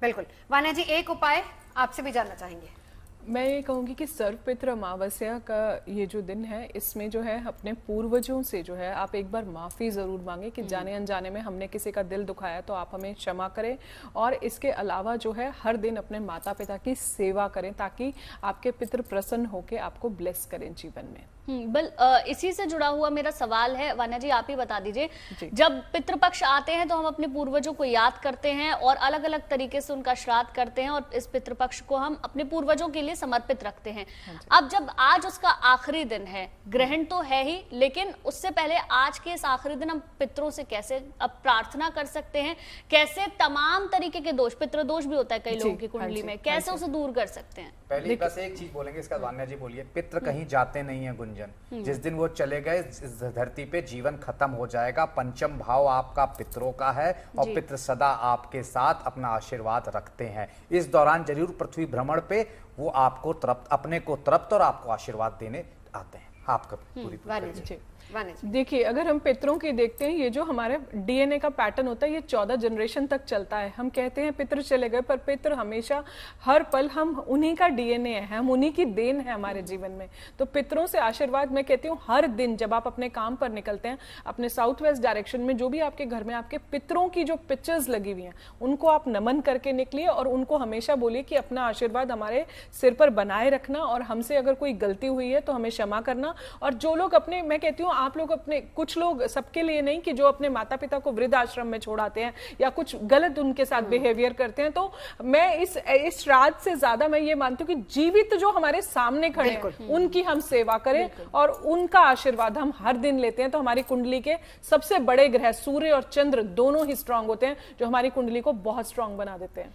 बिल्कुल। वान्या जी, एक उपाय आपसे भी जानना चाहेंगे। मैं ये कहूँगी कि सर्वपित्र अमावस्या का ये जो दिन है, इसमें जो है अपने पूर्वजों से जो है आप एक बार माफ़ी ज़रूर मांगे कि जाने अनजाने में हमने किसी का दिल दुखाया, तो आप हमें क्षमा करें। और इसके अलावा जो है हर दिन अपने माता पिता की सेवा करें, ताकि आपके पितृ प्रसन्न होकर आपको ब्लेस करें जीवन में। इसी से जुड़ा हुआ मेरा सवाल है, वान्या जी आप ही बता दीजिए, जब पितृपक्ष आते हैं तो हम अपने पूर्वजों को याद करते हैं और अलग अलग तरीके से उनका श्राद्ध करते हैं और इस पितृपक्ष को हम अपने पूर्वजों के लिए समर्पित रखते हैं। अब जब आज उसका आखिरी दिन है, ग्रहण तो है ही, लेकिन उससे पहले आज के इस आखिरी दिन हम पितरों से कैसे अब प्रार्थना कर सकते हैं, कैसे तमाम तरीके के दोष, पितृ दोष भी होता है कई लोगों की कुंडली में, कैसे उसे दूर कर सकते हैं? पहले बस एक चीज बोलेंगे, इसका वान्या जी बोलिए। पितृ कहीं जाते नहीं है गुंजन, जिस दिन वो चले गए इस धरती पे जीवन खत्म हो जाएगा। पंचम भाव आपका पितरों का है और पितृ सदा आपके साथ अपना आशीर्वाद रखते हैं। इस दौरान जरूर पृथ्वी भ्रमण पे वो आपको तृप्त, अपने को तृप्त और आपको आशीर्वाद देने आते हैं। आपका पूरी देखिए, अगर हम पितरों की देखते हैं, ये जो हमारे डीएनए का पैटर्न होता है ये 14 जनरेशन तक चलता है। हम कहते हैं पितृ चले गए, पर पितृ हमेशा हर पल हम उन्हीं का डीएनए है, हम उन्हीं की देन है हमारे जीवन में। तो पितरों से आशीर्वाद मैं कहती हूँ हर दिन जब आप अपने काम पर निकलते हैं, अपने साउथ वेस्ट डायरेक्शन में जो भी आपके घर में आपके पितरों की जो पिक्चर्स लगी हुई हैं उनको आप नमन करके निकलिए और उनको हमेशा बोलिए कि अपना आशीर्वाद हमारे सिर पर बनाए रखना और हमसे अगर कोई गलती हुई है तो हमें क्षमा करना। और जो लोग अपने, मैं कहती हूँ आप लोग अपने, कुछ लोग, सबके लिए नहीं, कि जो अपने माता पिता को वृद्ध आश्रम में छोड़ाते हैं या कुछ गलत उनके साथ बिहेवियर करते हैं, तो मैं इस श्राद्ध से ज्यादा मैं ये मानती हूँ कि जीवित जो हमारे सामने खड़े हैं उनकी हम सेवा करें और उनका आशीर्वाद हम हर दिन लेते हैं। तो हमारी कुंडली के सबसे बड़े ग्रह सूर्य और चंद्र दोनों ही स्ट्रांग होते हैं, जो हमारी कुंडली को बहुत स्ट्रांग बना देते हैं।